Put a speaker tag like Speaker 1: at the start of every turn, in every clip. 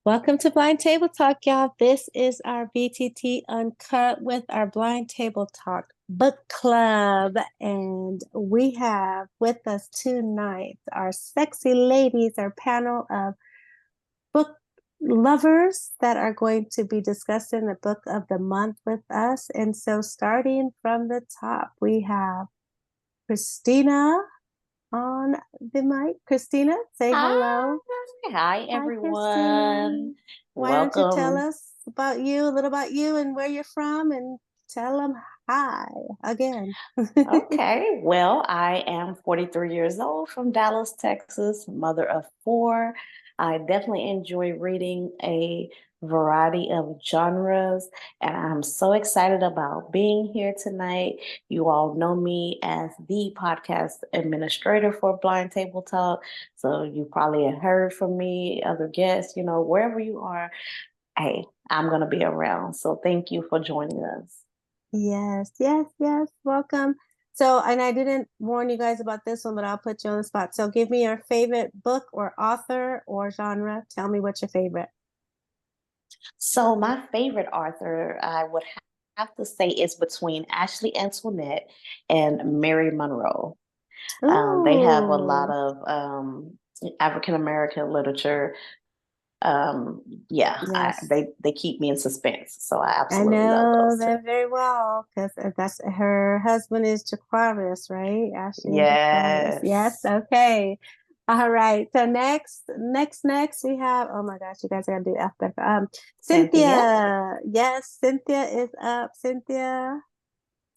Speaker 1: Welcome to Blind Table Talk, y'all. This is our BTT Uncut with our Blind Table Talk book club. And we have with us tonight our sexy ladies, our panel of book lovers that are going to be discussing the book of the month with us. And so, starting from the top, we have Christina on the mic. Christina, say
Speaker 2: Hi,
Speaker 1: hello.
Speaker 2: hi
Speaker 1: Hi, Christina.
Speaker 2: everyone.
Speaker 1: Why don't you tell
Speaker 2: Welcome.
Speaker 1: us about you, a little about you and where you're from, and tell them hi again.
Speaker 2: Okay, well, I am 43 years old from Dallas, Texas, mother of four. I definitely enjoy reading a variety of genres, and I'm so excited about being here tonight. You all know me as the podcast administrator for Blind Table Talk, so you probably have heard from me, other guests, wherever you are. Hey, I'm going to be around. So thank you for joining us.
Speaker 1: Yes, yes, yes. Welcome. So, and I didn't warn you guys about this one, but I'll put you on the spot. So, give me your favorite book or author or genre. Tell me what's your favorite.
Speaker 2: So my favorite author, I would have to say, is between Ashley Antoinette and Mary Monroe. They have a lot
Speaker 1: Ooh,
Speaker 2: of African American literature. Um, yeah,
Speaker 1: yes.
Speaker 2: they keep me in suspense, so I
Speaker 1: I
Speaker 2: absolutely love
Speaker 1: know
Speaker 2: those two.
Speaker 1: that very well because that's her husband is Jaquarius, right? Ashley and Jaquarius. Yes,
Speaker 2: Yes,
Speaker 1: okay. All right. So next we have, oh my gosh, you guys gotta do alphabetical.
Speaker 2: Cynthia.
Speaker 1: Cynthia. Yes, Cynthia is up. Cynthia.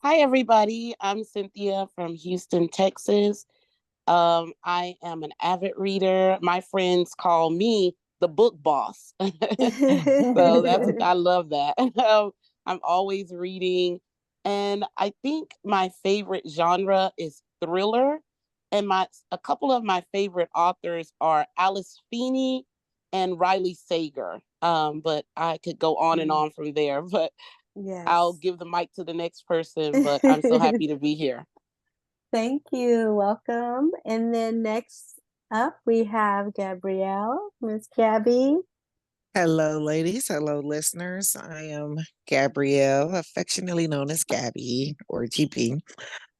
Speaker 3: Hi, everybody. I'm Cynthia from Houston, Texas. I am an avid reader. My friends call me the book boss. So I love that. I'm always reading. And I think my favorite genre is thriller. And a couple of my favorite authors are Alice Feeney and Riley Sager. But I could go on and on from there. But I'll
Speaker 1: Yes.
Speaker 3: give the mic to the next person, but I'm so happy to be here.
Speaker 1: Thank you. Welcome. And then next up we have Gabrielle, Miss Gabby.
Speaker 4: Hello, ladies. Hello, listeners. I am Gabrielle, affectionately known as Gabby or GP.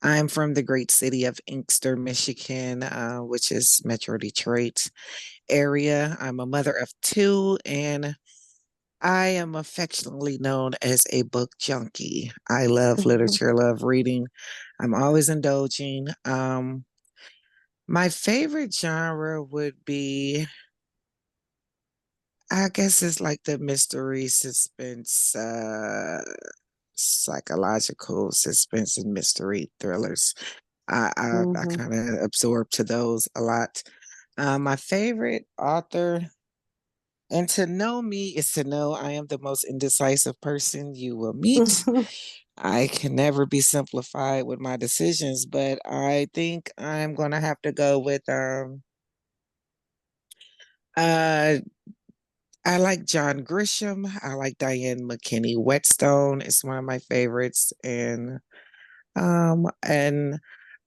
Speaker 4: I'm from the great city of Inkster, Michigan, which is Metro Detroit area. I'm a mother of two, and I am affectionately known as a book junkie. I love literature, love reading. I'm always indulging. My favorite genre would be I guess it's like the mystery, suspense, psychological suspense and mystery thrillers. I
Speaker 1: Mhm.
Speaker 4: kind of absorb to those a lot. My favorite author, and to know me is to know I am the most indecisive person you will meet. I can never be simplified with my decisions, but I think I'm gonna have to go with uh I like John Grisham. I like Diane McKinney. Whetstone is one of my favorites, and an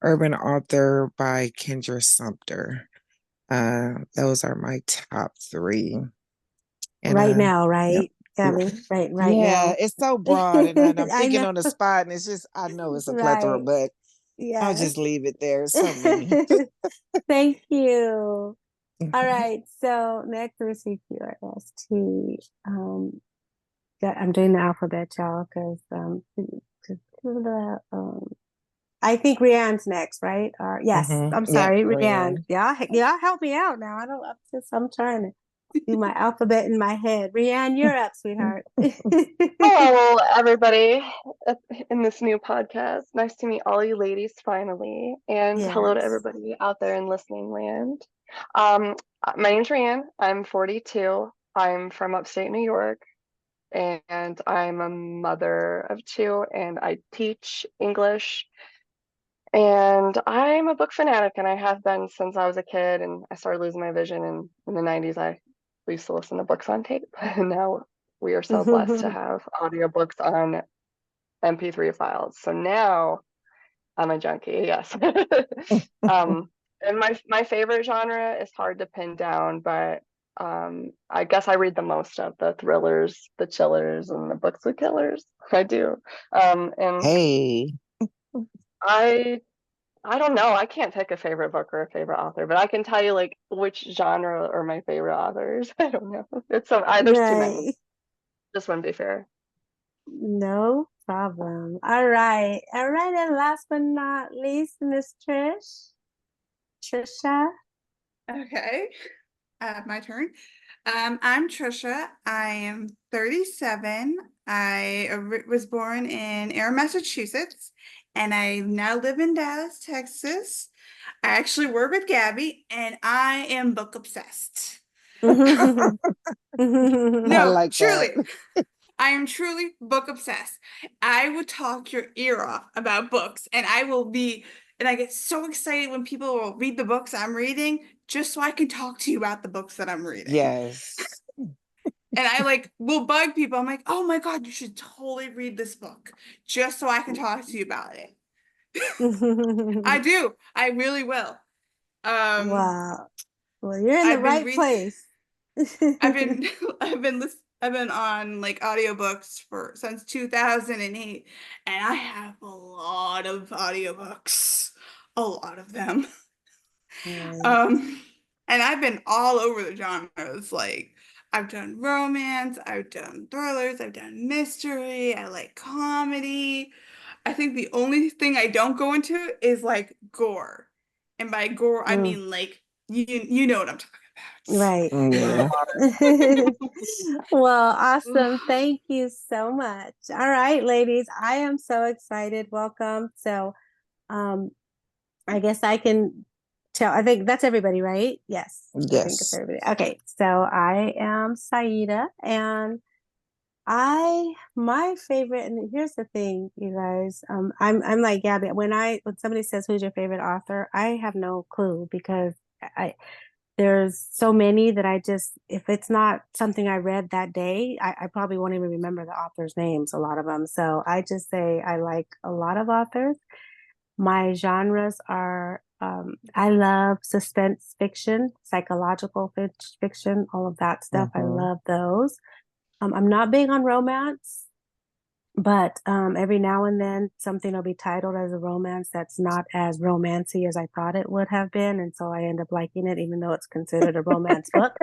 Speaker 4: urban author by Kendra Sumter. Those are my top three. And
Speaker 1: Right now,
Speaker 4: yep.
Speaker 1: right, Gabby? Right
Speaker 4: Yeah,
Speaker 1: now.
Speaker 4: it's so broad, and I'm
Speaker 1: I
Speaker 4: thinking
Speaker 1: know.
Speaker 4: on the spot, and it's just I know it's a plethora,
Speaker 1: Right.
Speaker 4: but I'll
Speaker 1: Yes.
Speaker 4: just leave it there. So many.
Speaker 1: Thank you. All right. So next, let me see, QRST. I'm doing the alphabet, y'all, because I think Rianne's next, right? Or yes, I'm
Speaker 4: Yep,
Speaker 1: sorry, Rianne.
Speaker 4: Rand.
Speaker 1: Y'all help me out now. I don't. I'm trying to do my alphabet in my head. Rianne, you're up, sweetheart.
Speaker 5: Hello, everybody, in this new podcast. Nice to meet all you ladies finally. And hello to
Speaker 1: Yes.
Speaker 5: everybody out there in listening land. Um, my name's Ryan. I'm 42. I'm from upstate New York, and I'm a mother of two, and I teach English. And I'm a book fanatic, and I have been since I was a kid, and I started losing my vision in the 90s. We used to listen to books on tape, and now we are so blessed to have audiobooks on MP3 files. So now I'm a junkie, yes. um, and my favorite genre is hard to pin down, but I guess I read the most of the thrillers, the chillers, and the books with killers. I do. And
Speaker 4: Hey,
Speaker 5: I I don't know. I can't pick a favorite book or a favorite author, but I can tell you like which genre are my favorite authors. I don't know. There's too many.
Speaker 1: Right.
Speaker 5: This wouldn't be fair.
Speaker 1: No problem. All right. All right. And last but not least, Miss Trisha.
Speaker 6: Okay, my turn. I'm Trisha. I am 37. I was born in Air, Massachusetts, and I now live in Dallas, Texas. I actually work with Gabby, and I am book obsessed.
Speaker 4: I
Speaker 6: No,
Speaker 4: like that.
Speaker 6: truly. I am truly book obsessed. I will talk your ear off about books, and I get so excited when people will read the books I'm reading just so I can talk to you about the books that I'm reading.
Speaker 4: Yes.
Speaker 6: And I like will bug people. I'm like, oh my God, you should totally read this book just so I can talk to you about it. I do. I really will. Um,
Speaker 1: Wow. Well, you're in the
Speaker 6: I've been
Speaker 1: right
Speaker 6: read
Speaker 1: place.
Speaker 6: I've been I've been on like audiobooks for since 2008, and I have a lot of audiobooks. A lot of them.
Speaker 1: Right.
Speaker 6: Um, and I've been all over the genres. Like I've done romance, I've done thrillers, I've done mystery, I like comedy. I think the only thing I don't go into is like gore. And by gore, I
Speaker 1: Mm,
Speaker 6: mean like you know what I'm talking
Speaker 1: right.
Speaker 4: Yeah.
Speaker 1: Well,
Speaker 6: about.
Speaker 1: awesome. Thank you so much. All right, ladies, I am so excited. Welcome. So, um, I guess I can tell. I think that's everybody, right? Yes, I think it's
Speaker 4: Yes.
Speaker 1: everybody. Okay, so I am Saida, and my favorite. And here's the thing, you guys. I'm like Gabby. When somebody says who's your favorite author, I have no clue because I there's so many that I just if it's not something I read that day, I probably won't even remember the author's names. A lot of them. So I just say I like a lot of authors. My genres are I love suspense fiction, psychological fiction, all of that stuff. I
Speaker 4: Mm-hmm.
Speaker 1: love those. I'm not big on romance, but every now and then something will be titled as a romance that's not as romancy as I thought it would have been, and so I end up liking it, even though it's considered a romance book.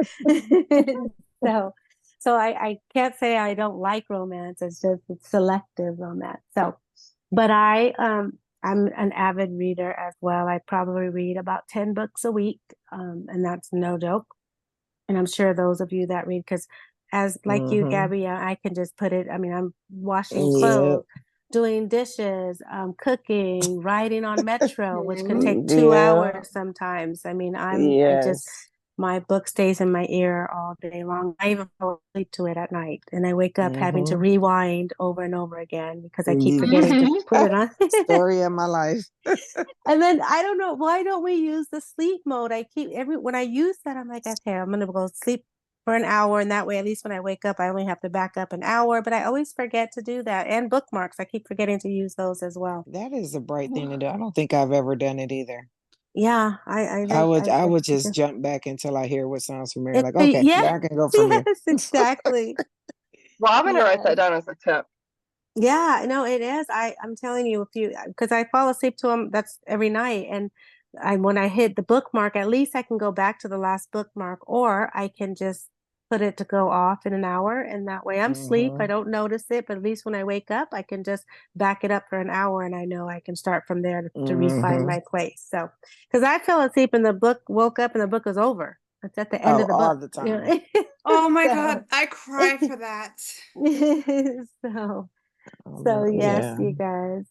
Speaker 1: so, so I can't say I don't like romance. It's selective romance. So, but I'm an avid reader as well. I probably read about 10 books a week, and that's no joke. And I'm sure those of you that read, because as like you,
Speaker 4: Mm-hmm.
Speaker 1: Gabby, I can just put it. I mean, I'm washing
Speaker 4: Yeah.
Speaker 1: clothes, doing dishes, cooking, riding on Metro, which can take two
Speaker 4: Yeah.
Speaker 1: hours sometimes. I mean, I just
Speaker 4: Yes.
Speaker 1: my book stays in my ear all day long. I even fall asleep to it at night, and I wake up having to
Speaker 4: Mm-hmm.
Speaker 1: rewind over and over again because I keep forgetting to put it on.
Speaker 4: Story of my life.
Speaker 1: And then I don't know why don't we use the sleep mode? I keep every when I use that, I'm like, okay, I'm gonna go sleep for an hour, and that way, at least when I wake up, I only have to back up an hour. But I always forget to do that. And bookmarks, I keep forgetting to use those as well.
Speaker 4: That is a bright thing to do. I don't think I've ever done it either.
Speaker 1: Yeah,
Speaker 4: I would
Speaker 1: I
Speaker 4: just
Speaker 1: guess
Speaker 4: jump back until I hear what sounds familiar.
Speaker 1: it's
Speaker 4: Like, okay,
Speaker 1: yeah,
Speaker 4: yeah, I can go from here.
Speaker 1: yes, exactly.
Speaker 5: Well, I'm gonna write
Speaker 1: Yes.
Speaker 5: that down as a tip.
Speaker 1: Yeah, no, it is. I'm telling you, if you because I fall asleep to them, that's every night, and when I hit the bookmark, at least I can go back to the last bookmark, or I can just put it to go off in an hour, and that way I'm asleep. I
Speaker 4: Mm-hmm.
Speaker 1: don't notice it, but at least when I wake up, I can just back it up for an hour, and I know I can start from there to refine
Speaker 4: Mm-hmm.
Speaker 1: my place. So, because I fell asleep in the book, woke up, and the book was over. It's at the end
Speaker 4: Oh,
Speaker 1: of the
Speaker 4: all
Speaker 1: book,
Speaker 4: the
Speaker 1: you
Speaker 4: time.
Speaker 1: know.
Speaker 6: Oh my
Speaker 1: So,
Speaker 6: God, I cry for that.
Speaker 1: so.
Speaker 4: Oh,
Speaker 1: So, yes,
Speaker 4: yeah.
Speaker 1: you guys.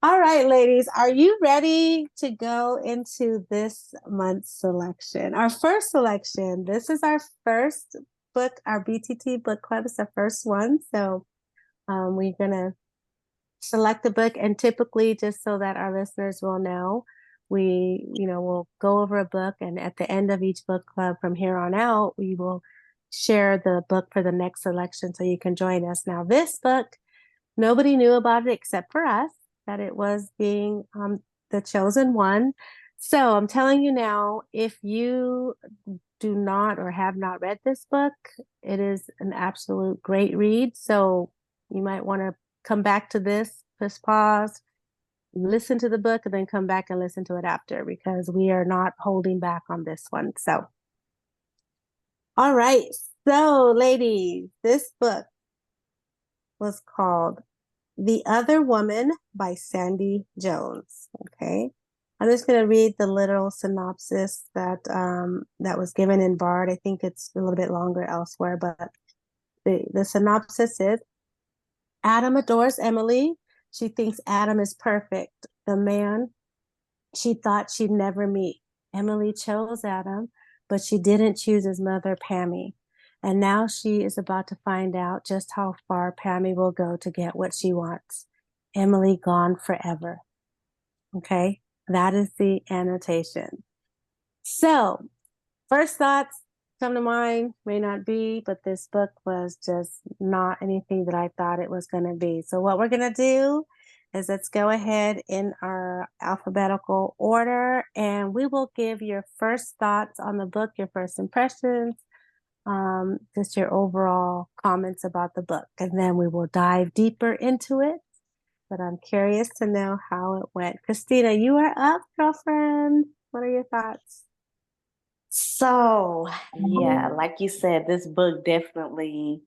Speaker 1: All right, ladies, are you ready to go into this month's selection? Our first selection. This is our first book, our BTT book club is the first one. So, we're going to select a book, and typically, just so that our listeners will know, we'll go over a book, and at the end of each book club from here on out, we will share the book for the next selection so you can join us. Now, this book, nobody knew about it except for us, that it was being the chosen one. So I'm telling you now, if you do not or have not read this book, it is an absolute great read. So you might want to come back to this, just pause, listen to the book, and then come back and listen to it after because we are not holding back on this one. So, all right. So, ladies, this book was called The Other Woman by Sandie Jones. Okay. I'm just going to read the literal synopsis that was given in Bard. I think it's a little bit longer elsewhere, but the synopsis is Adam adores Emily. She thinks Adam is perfect, the man she thought she'd never meet. Emily chose Adam, but she didn't choose his mother, Pammy. And now she is about to find out just how far Pammy will go to get what she wants. Emily gone forever. Okay, that is the annotation. So, first thoughts come to mind, may not be, but this book was just not anything that I thought it was going to be. So, what we're going to do is let's go ahead in our alphabetical order and we will give your first thoughts on the book, your first impressions, just your overall comments about the book. And then we will dive deeper into it. But I'm curious to know how it went. Christina, you are up, girlfriend. What are your thoughts?
Speaker 2: So, yeah, like you said, this book definitely,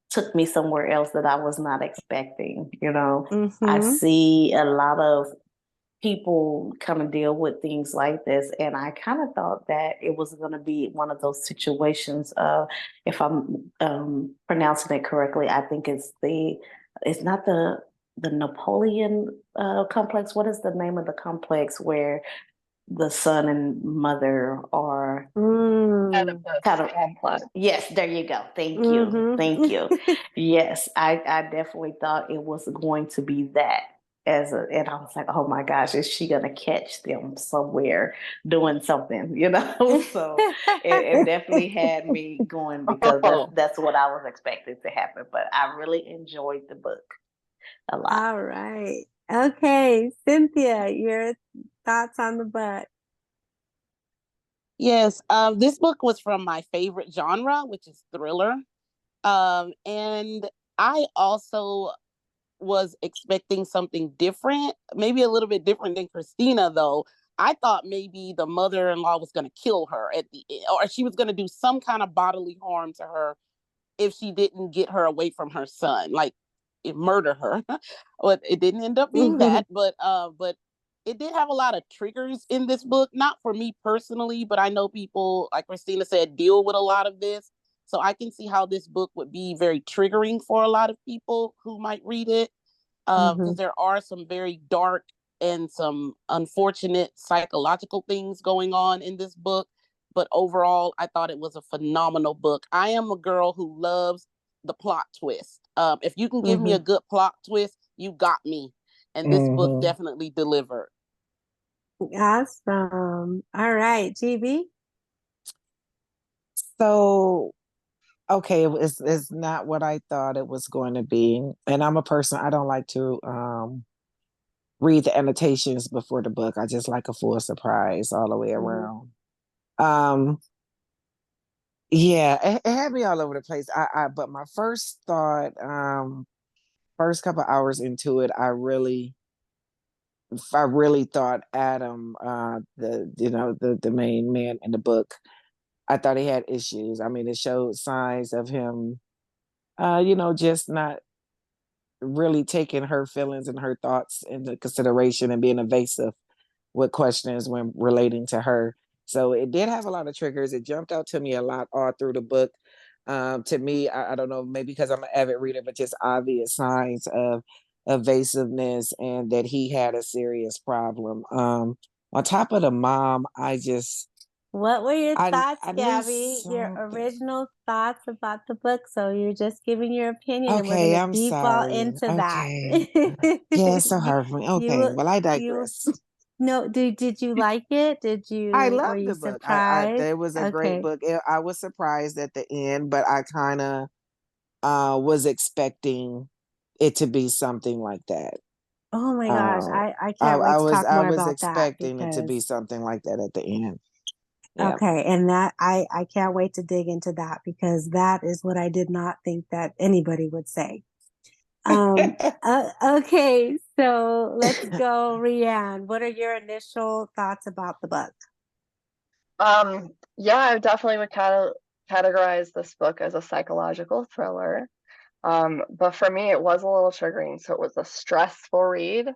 Speaker 2: took me somewhere else that I was not expecting. I see a lot of people kind of deal with things like this, and I kind of thought that it was going to be one of those situations of, if I'm pronouncing it correctly, I think it's not the Napoleon complex. What is the name of the complex where the son and mother are kind of
Speaker 5: complex.
Speaker 2: Yes, there you go. Thank you. Thank you. Yes, I definitely thought it was going to be that and I was like, oh my gosh, is she gonna catch them somewhere doing something, So it definitely had me going because that's what I was expecting to happen. But I really enjoyed the book a lot.
Speaker 1: All right. Okay, Cynthia, your thoughts on the book?
Speaker 3: Yes, this book was from my favorite genre, which is thriller. And I also was expecting something different, maybe a little bit different than Christina, though. I thought maybe the mother-in-law was going to kill her at the end, or she was going to do some kind of bodily harm to her if she didn't get her away from her son, like murder her. But it didn't end up being that. But it did have a lot of triggers in this book, not for me personally, but I know people, like Christina said, deal with a lot of this. So I can see how this book would be very triggering for a lot of people who might read it, because there are some very dark and some unfortunate psychological things going on in this book. But overall, I thought it was a phenomenal book. I am a girl who loves the plot twist. If you can give me a good plot twist, you got me. And this book definitely delivered.
Speaker 1: Awesome. All right, GB.
Speaker 4: So, okay, it's not what I thought it was going to be. And I'm a person, I don't like to read the annotations before the book. I just like a full surprise all the way around. Yeah, it had me all over the place. But my first thought, first couple hours into it, I really thought Adam, the main man in the book, I thought he had issues. I mean, it showed signs of him, just not really taking her feelings and her thoughts into consideration and being evasive with questions when relating to her. So it did have a lot of triggers. It jumped out to me a lot all through the book. To me, I don't know, maybe because I'm an avid reader, but just obvious signs of evasiveness and that he had a serious problem. On top of the mom,
Speaker 1: What were your thoughts,
Speaker 4: I knew
Speaker 1: Gabby? Your
Speaker 4: something.
Speaker 1: original thoughts about the book. So you're just giving your opinion, and we're
Speaker 4: Okay,
Speaker 1: gonna
Speaker 4: I'm
Speaker 1: deep all
Speaker 4: sorry.
Speaker 1: into that.
Speaker 4: Okay. Yeah, it's so
Speaker 1: you,
Speaker 4: hard for me. Okay,
Speaker 1: you,
Speaker 4: well, I
Speaker 1: you.
Speaker 4: digress.
Speaker 1: No, did you like it?
Speaker 4: I
Speaker 1: Were
Speaker 4: love
Speaker 1: you
Speaker 4: the book. I
Speaker 1: surprised?
Speaker 4: It was a great
Speaker 1: Okay.
Speaker 4: book. I was surprised at the end, but I kind of was expecting it to be something like that.
Speaker 1: Oh my gosh,
Speaker 4: Uh,
Speaker 1: I can't wait to talk
Speaker 4: I
Speaker 1: more
Speaker 4: was
Speaker 1: about that
Speaker 4: expecting it to be
Speaker 1: because
Speaker 4: something like that at the end. Yeah.
Speaker 1: okay, and that I can't wait to dig into that because that is what I did not think that anybody would say. Okay, so let's go, Rianne. What are your initial thoughts about the book?
Speaker 5: Yeah, I definitely would categorize this book as a psychological thriller. But for me, it was a little triggering, so it was a stressful read,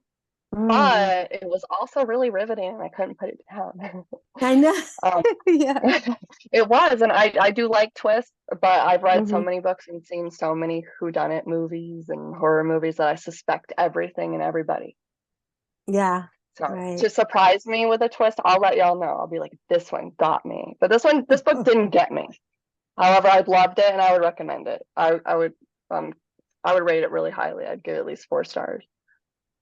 Speaker 1: Mm,
Speaker 5: but it was also really riveting, and I couldn't put it down.
Speaker 1: I know.
Speaker 5: Um,
Speaker 1: Yeah.
Speaker 5: it was, and I do like twists, but I've read so
Speaker 1: Hmm.
Speaker 5: many books and seen so many whodunit movies and horror movies that I suspect everything and everybody.
Speaker 1: Yeah.
Speaker 5: So
Speaker 1: Right.
Speaker 5: to surprise me with a twist, I'll let y'all know. I'll be like, this one got me, but this book didn't get me. However, I loved it and I would recommend it. Um I would rate it really highly. I'd give it at least 4 stars.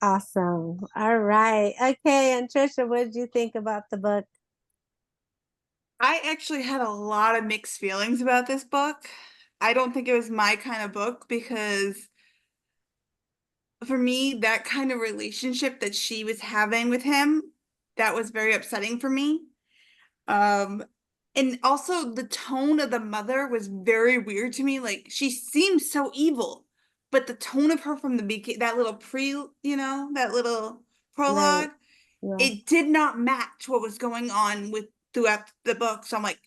Speaker 1: Awesome. All right. Okay, and Trisha, what did you think about the book?
Speaker 6: I actually had a lot of mixed feelings about this book. I don't think it was my kind of book because for me, that kind of relationship that she was having with him, that was very upsetting for me. Um, and also the tone of the mother was very weird to me. Like she seemed so evil, but the tone of her from the beginning, that little that little
Speaker 1: Right.
Speaker 6: prologue,
Speaker 1: Yeah.
Speaker 6: it did not match what was going on with throughout the book. So I'm like,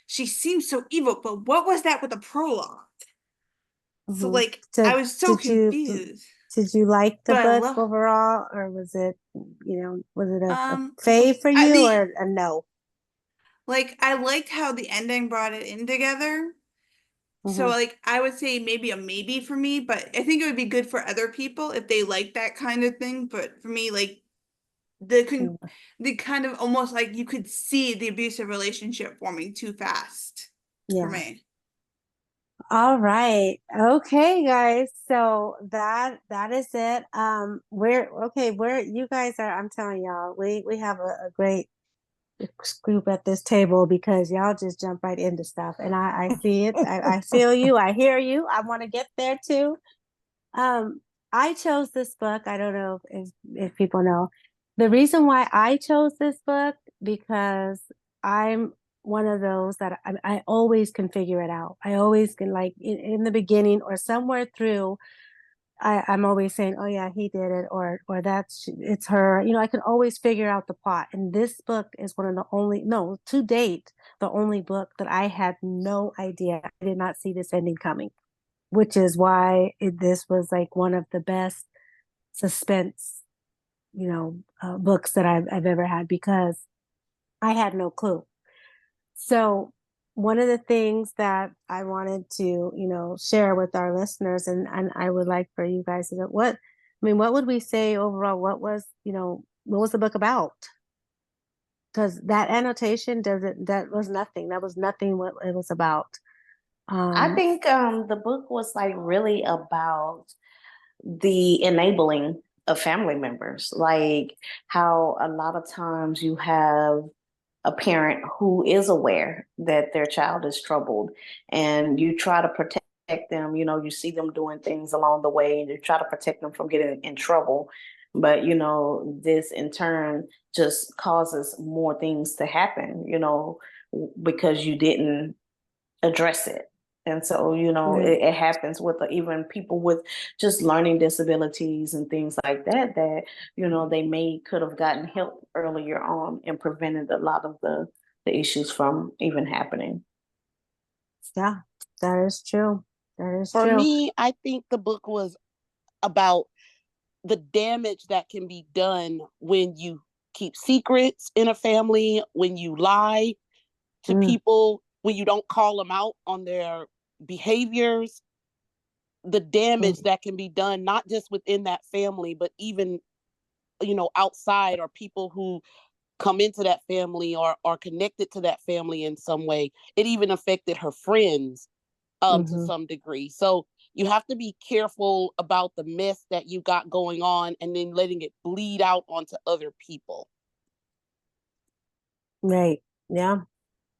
Speaker 6: she seems so evil, but what was that with the prologue? So
Speaker 1: Hmm.
Speaker 6: like
Speaker 1: So
Speaker 6: I was so
Speaker 1: did you
Speaker 6: confused.
Speaker 1: did you like the
Speaker 6: But I
Speaker 1: book
Speaker 6: love
Speaker 1: overall, or was it, was it a
Speaker 6: um
Speaker 1: fave for
Speaker 6: I,
Speaker 1: you
Speaker 6: the
Speaker 1: or a no?
Speaker 6: like I liked how the ending brought it in together. So
Speaker 1: Hmm.
Speaker 6: like I would say maybe a maybe for me, but I think it would be good for other people if they like that kind of thing. But for me, like the kind of almost like you could see the abusive relationship forming too fast for
Speaker 1: Yeah.
Speaker 6: me.
Speaker 1: All right. Okay, guys. So that is it. We're okay. We're you guys are. I'm telling y'all, we have a great group at this table because y'all just jump right into stuff, and I see it. I feel you. I hear you. I want to get there too. Um, I chose this book. I don't know if people know the reason why I chose this book because I'm one of those that I always can figure it out. I always can like in the beginning or somewhere through. I'm always saying, "Oh yeah, he did it," or that's it's her. I can always figure out the plot. And this book is one of the only, no, to date, the only book that I had no idea. I did not see this ending coming, which is why this was like one of the best suspense, books that I've ever had because I had no clue. So one of the things that I wanted to, share with our listeners, and I would like for you guys to know what would we say overall? What was the book about? Because that annotation doesn't, that was nothing. That was nothing what it was about.
Speaker 2: I
Speaker 1: Um,
Speaker 2: think the book was like really about the enabling of family members, like how a lot of times you have a parent who is aware that their child is troubled and you try to protect them. You see them doing things along the way and you try to protect them from getting in trouble, but this in turn just causes more things to happen, because you didn't address it. And so,
Speaker 1: right.
Speaker 2: it happens with even people with just learning disabilities and things like that, they may could have gotten help earlier on and prevented a lot of the issues from even happening.
Speaker 1: Yeah, that is true. That is
Speaker 3: For
Speaker 1: true.
Speaker 3: me, I think the book was about the damage that can be done when you keep secrets in a family, when you lie to
Speaker 1: Mm,
Speaker 3: people, when you don't call them out on their behaviors, the damage
Speaker 1: mm,
Speaker 3: that can be done, not just within that family, but even, outside, or people who come into that family or are connected to that family in some way. It even affected her friends to
Speaker 1: mhm.
Speaker 3: some degree. So you have to be careful about the mess that you got going on and then letting it bleed out onto other people.
Speaker 1: Right. Yeah,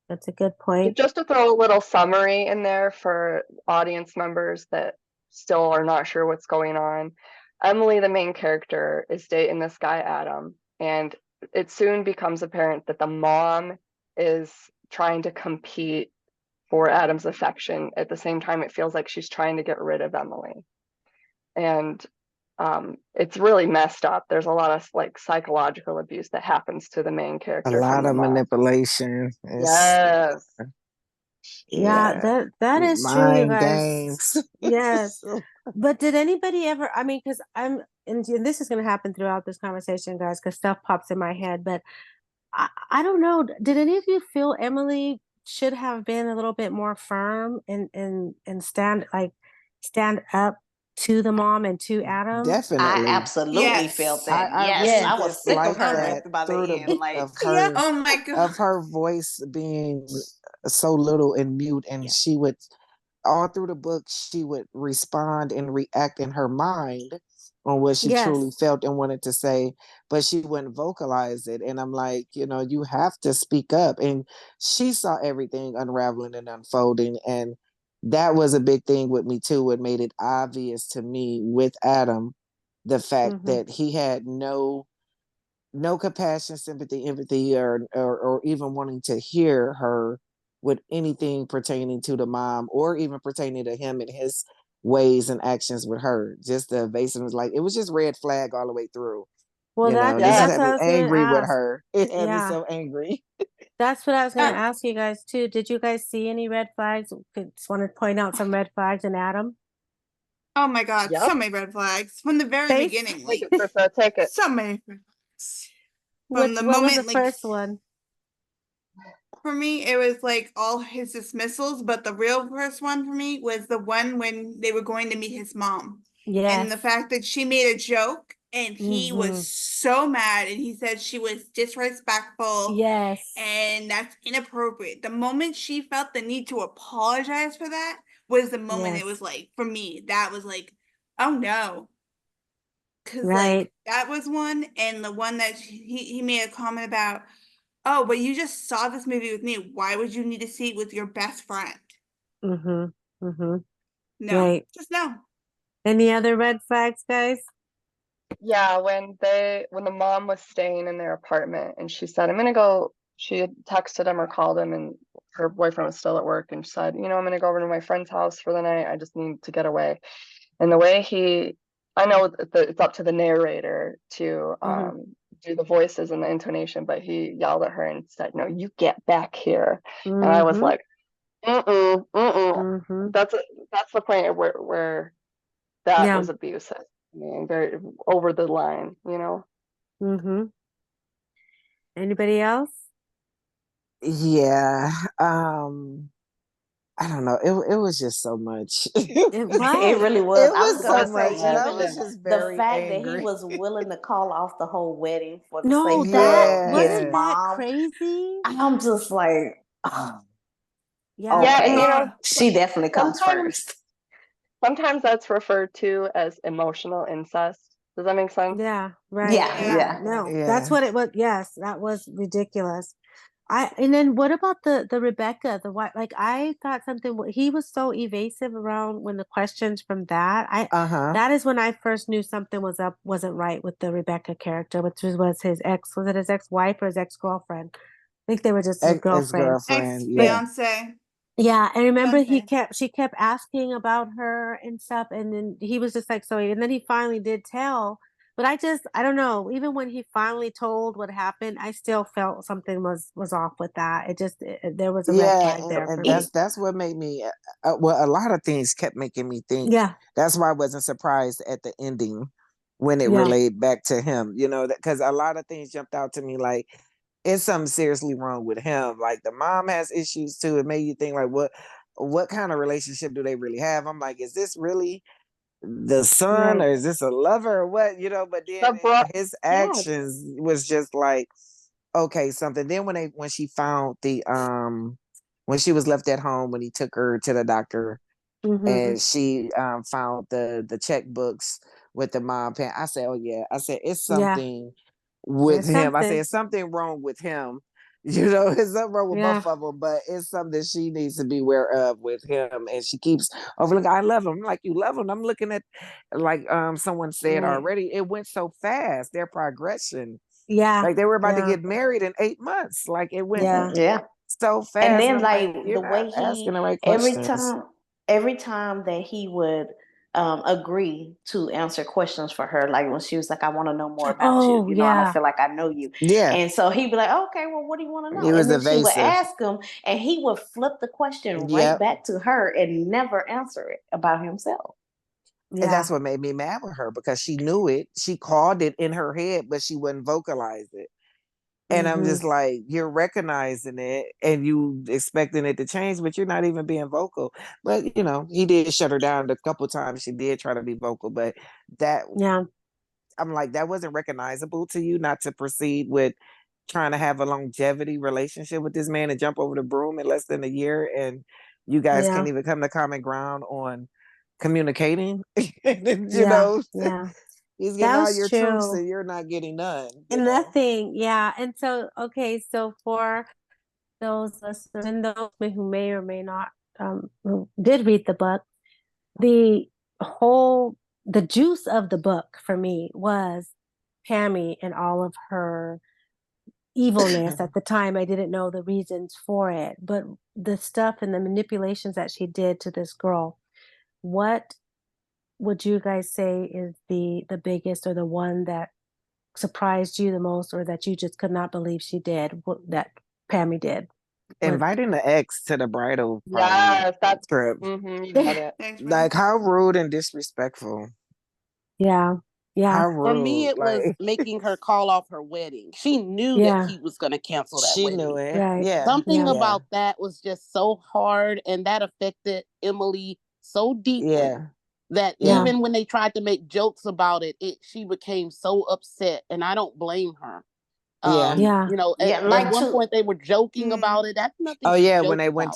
Speaker 1: that's a good point.
Speaker 5: Just to throw a little summary in there for audience members that still are not sure what's going on. Emily, the main character, is dating this guy, Adam, and it soon becomes apparent that the mom is trying to compete for Adam's affection. At the same time, it feels like she's trying to get rid of Emily. And it's really messed up. There's a lot of like psychological abuse that happens to the main
Speaker 4: A
Speaker 5: character from
Speaker 4: lot
Speaker 5: the
Speaker 4: of
Speaker 5: mom.
Speaker 4: manipulation.
Speaker 5: Yes.
Speaker 1: Yeah,
Speaker 4: Yeah,
Speaker 1: that is true, you
Speaker 4: mind
Speaker 1: guys.
Speaker 4: games.
Speaker 1: Yes. But did anybody ever, I mean, because and this is going to happen throughout this conversation, guys, because stuff pops in my head, but I don't know. Did any of you feel Emily should have been a little bit more firm and stand up to the mom and to Adam?
Speaker 2: I
Speaker 4: Definitely.
Speaker 2: absolutely felt
Speaker 6: Yes.
Speaker 2: that.
Speaker 4: I
Speaker 2: Yes,
Speaker 4: really
Speaker 2: I
Speaker 1: Yes.
Speaker 2: was sick of
Speaker 4: dislike
Speaker 6: Oh
Speaker 2: her
Speaker 6: my.
Speaker 4: that
Speaker 2: after by the
Speaker 4: through the
Speaker 2: end.
Speaker 4: book
Speaker 2: Like,
Speaker 4: of
Speaker 1: Yeah.
Speaker 4: her
Speaker 6: Oh my God.
Speaker 4: voice being so little and mute, and
Speaker 1: Yeah.
Speaker 4: she would all through the book she would respond and react in her mind on what she truly
Speaker 1: Yes.
Speaker 4: felt and wanted to say, but she wouldn't vocalize it. And I'm like, you have to speak up. And she saw everything unraveling and unfolding, and that was a big thing with me too. It made it obvious to me with Adam the fact
Speaker 1: Mm-hmm.
Speaker 4: that he had no compassion, sympathy, empathy, or even wanting to hear her with anything pertaining to the mom or even pertaining to him and his ways and actions with her. Just the evasiveness, like it was just red flag all the way through.
Speaker 1: Well,
Speaker 4: This
Speaker 5: Yes.
Speaker 1: that's
Speaker 4: had
Speaker 1: what
Speaker 4: me
Speaker 1: I was gonna
Speaker 4: angry with
Speaker 1: ask.
Speaker 4: her. It had me
Speaker 1: Yeah.
Speaker 4: so angry.
Speaker 1: That's what I was going to
Speaker 6: Uh,
Speaker 1: ask you guys too. Did you guys see any red flags? Just want to point out some red flags in Adam.
Speaker 6: oh my God.
Speaker 5: Yep.
Speaker 6: So many red flags from the very
Speaker 1: Face.
Speaker 6: beginning.
Speaker 5: Take
Speaker 6: Like,
Speaker 5: it, Trisha. Take it.
Speaker 6: so many red flags. From
Speaker 1: Which
Speaker 6: the
Speaker 1: what was the
Speaker 6: moment, like,
Speaker 1: first one?
Speaker 6: for me, it was like all his dismissals, but the real first one for me was the one when they were going to meet his mom. And the
Speaker 1: Yes.
Speaker 6: fact that she made a joke and he was
Speaker 1: Mm-hmm.
Speaker 6: so mad and he said she was disrespectful
Speaker 1: Yes.
Speaker 6: and that's inappropriate. The moment she felt the need to apologize for that was the moment it was
Speaker 1: Yes.
Speaker 6: like, for me, that was like, oh no. Cause like
Speaker 1: Right.
Speaker 6: that was one, and the one that he made a comment about, oh, but you just saw this movie with me. Why would you need to see it with your best friend?
Speaker 1: Mm-hmm. Mm-hmm.
Speaker 6: No,
Speaker 1: Right.
Speaker 6: just no.
Speaker 1: Any other red flags, guys?
Speaker 5: Yeah, when the mom was staying in their apartment and she said, I'm gonna go, she had texted him or called him and her boyfriend was still at work and she said, I'm gonna go over to my friend's house for the night. I just need to get away. And the way I know that it's up to the narrator to
Speaker 1: Mm-hmm.
Speaker 5: do the voices and the intonation, but he yelled at her and said, no, you get back here. And I was
Speaker 1: Mm-hmm.
Speaker 5: like, mm-mm, mm-mm.
Speaker 1: Mm-hmm.
Speaker 5: That's that's the point where that
Speaker 1: Yeah.
Speaker 5: was abusive. I mean, very over the line.
Speaker 1: Mm-hmm. Anybody else?
Speaker 4: Yeah. I don't know. It was just so much.
Speaker 1: It
Speaker 2: it
Speaker 1: was.
Speaker 2: really was.
Speaker 4: It
Speaker 2: I was
Speaker 4: was so
Speaker 2: gonna
Speaker 5: Was so
Speaker 2: say,
Speaker 4: much, and
Speaker 5: much.
Speaker 4: I
Speaker 2: even
Speaker 4: was
Speaker 5: Yeah.
Speaker 4: just
Speaker 2: the
Speaker 4: very
Speaker 2: fact that he
Speaker 4: angry.
Speaker 2: was willing to call off the whole wedding for the
Speaker 1: No,
Speaker 2: sake
Speaker 1: that
Speaker 2: of his
Speaker 1: wasn't
Speaker 4: Yes.
Speaker 1: that
Speaker 2: mom.
Speaker 1: crazy.
Speaker 2: I'm just like, oh,
Speaker 1: Yeah.
Speaker 5: Yeah, and
Speaker 2: okay,
Speaker 6: Uh,
Speaker 2: she definitely comes
Speaker 5: sometimes
Speaker 2: first.
Speaker 5: sometimes that's referred to as emotional incest. Does that make sense?
Speaker 1: Yeah. Right.
Speaker 2: Yeah,
Speaker 1: Yeah.
Speaker 2: yeah.
Speaker 1: No, that's
Speaker 4: Yeah.
Speaker 1: what it was. Yes, that was ridiculous. And then what about the Rebecca, the white, like I thought something, he was so evasive around when the questions from that.
Speaker 4: Uh-huh.
Speaker 1: That is when I first knew something wasn't right with the Rebecca character, which was his was it his ex-wife or his ex-girlfriend? I think they were just his girlfriend.
Speaker 6: ex
Speaker 4: Ex-girlfriend. Yeah.
Speaker 6: fiance,
Speaker 1: Yeah, and remember
Speaker 6: fiance.
Speaker 1: she kept asking about her and stuff, and then he was just like, so, and then he finally did tell, but I don't know, even when he finally told what happened, I still felt something was off with that. There was a red
Speaker 4: Yeah,
Speaker 1: flag there for
Speaker 4: and
Speaker 1: me.
Speaker 4: that's what made me well, a lot of things kept making me think.
Speaker 1: Yeah,
Speaker 4: That's why I wasn't surprised at the ending when it
Speaker 1: yeah,
Speaker 4: relayed back to him, because a lot of things jumped out to me like it's something seriously wrong with him. Like the mom has issues too. It made you think like what kind of relationship do they really have? I'm like, is this really the son
Speaker 1: right.
Speaker 4: or is this a lover or what? But then
Speaker 5: The bro
Speaker 4: his
Speaker 5: yeah,
Speaker 4: actions was just like okay, something. Then when she found when she was left at home when he took her to the doctor
Speaker 1: Mm-hmm.
Speaker 4: and she found the checkbooks with the mom pen. I said, oh yeah. I said it's
Speaker 1: Yeah,
Speaker 4: something with
Speaker 1: there's
Speaker 4: him. I said
Speaker 1: something.
Speaker 4: it's something wrong with him. It's something wrong with
Speaker 1: Yeah.
Speaker 4: both of them, but it's something that she needs to be aware of with him. And she keeps overlooking, I love him. I'm like, you love him. I'm looking at, like someone said
Speaker 1: Right.
Speaker 4: already, it went so fast, their progression.
Speaker 1: Yeah.
Speaker 4: Like they were about to
Speaker 1: Yeah.
Speaker 4: get married in 8 months. Like it went
Speaker 1: Yeah.
Speaker 2: Yeah.
Speaker 4: so
Speaker 2: And
Speaker 4: fast. And
Speaker 2: then
Speaker 4: I'm like,
Speaker 2: like
Speaker 4: you're
Speaker 2: the
Speaker 4: not
Speaker 2: way
Speaker 4: asking
Speaker 2: he
Speaker 4: the right questions.
Speaker 2: every time that he would agree to answer questions for her, like when she was like, I want to know more about you,
Speaker 1: Oh,
Speaker 2: and I
Speaker 1: yeah.
Speaker 2: feel like I know you.
Speaker 4: Yeah.
Speaker 2: And so he'd be like, okay, well, what do you want to know?
Speaker 4: He was
Speaker 2: And then she would
Speaker 4: evasive.
Speaker 2: ask him, and he would flip the question right
Speaker 4: Yep.
Speaker 2: back to her and never answer it about himself.
Speaker 4: And that's
Speaker 1: Yeah.
Speaker 4: what made me mad with her, because she knew it. She called it in her head, but she wouldn't vocalize it. And I'm
Speaker 1: Mm-hmm.
Speaker 4: just like, you're recognizing it and you expecting it to change, but you're not even being vocal. But he did shut her down a couple times. She did try to be vocal, but that
Speaker 1: Yeah.
Speaker 4: I'm like, that wasn't recognizable to you, not to proceed with trying to have a longevity relationship with this man and jump over the broom in less than a year, and you guys
Speaker 1: Yeah.
Speaker 4: can't even come to common ground on communicating. And then,
Speaker 1: Yeah. Yeah.
Speaker 4: he's getting
Speaker 1: That
Speaker 4: all
Speaker 1: was
Speaker 4: your truths
Speaker 1: true.
Speaker 4: and you're not getting none.
Speaker 1: And nothing. Yeah. And so, okay. So for those listeners and those who may or may not who did read the book, the the juice of the book for me was Pammy and all of her evilness. At the time I didn't know the reasons for it, but the stuff and the manipulations that she did to this girl. What would you guys say is the biggest, or the one that surprised you the most, or that you just could not believe she did what that Pammy did? What
Speaker 4: Inviting the ex to the bridal party
Speaker 5: Yes, that's
Speaker 4: trip.
Speaker 5: you got it.
Speaker 6: Thanks, man.
Speaker 4: Like, how rude and disrespectful.
Speaker 1: yeah. Yeah.
Speaker 4: How
Speaker 3: For me,
Speaker 4: rude.
Speaker 3: it was
Speaker 4: Like,
Speaker 3: making her call off her wedding. She knew that
Speaker 1: Yeah.
Speaker 3: he was going to cancel that
Speaker 4: she knew
Speaker 3: wedding.
Speaker 4: it.
Speaker 1: Right.
Speaker 4: Yeah.
Speaker 3: Something
Speaker 1: Yeah.
Speaker 4: Yeah.
Speaker 3: about that was just so hard, and that affected Emily so deeply
Speaker 4: Yeah.
Speaker 3: that
Speaker 4: Yeah.
Speaker 1: Yeah.
Speaker 3: even when they tried to make jokes about it, she became so upset, and I don't blame her.
Speaker 4: Yeah.
Speaker 1: Yeah.
Speaker 3: At,
Speaker 2: Yeah,
Speaker 3: at
Speaker 2: like
Speaker 3: one
Speaker 2: to
Speaker 3: point they were joking
Speaker 6: Mm.
Speaker 3: about it. That's nothing
Speaker 4: Oh
Speaker 3: to
Speaker 4: yeah,
Speaker 3: joke about.
Speaker 4: when they went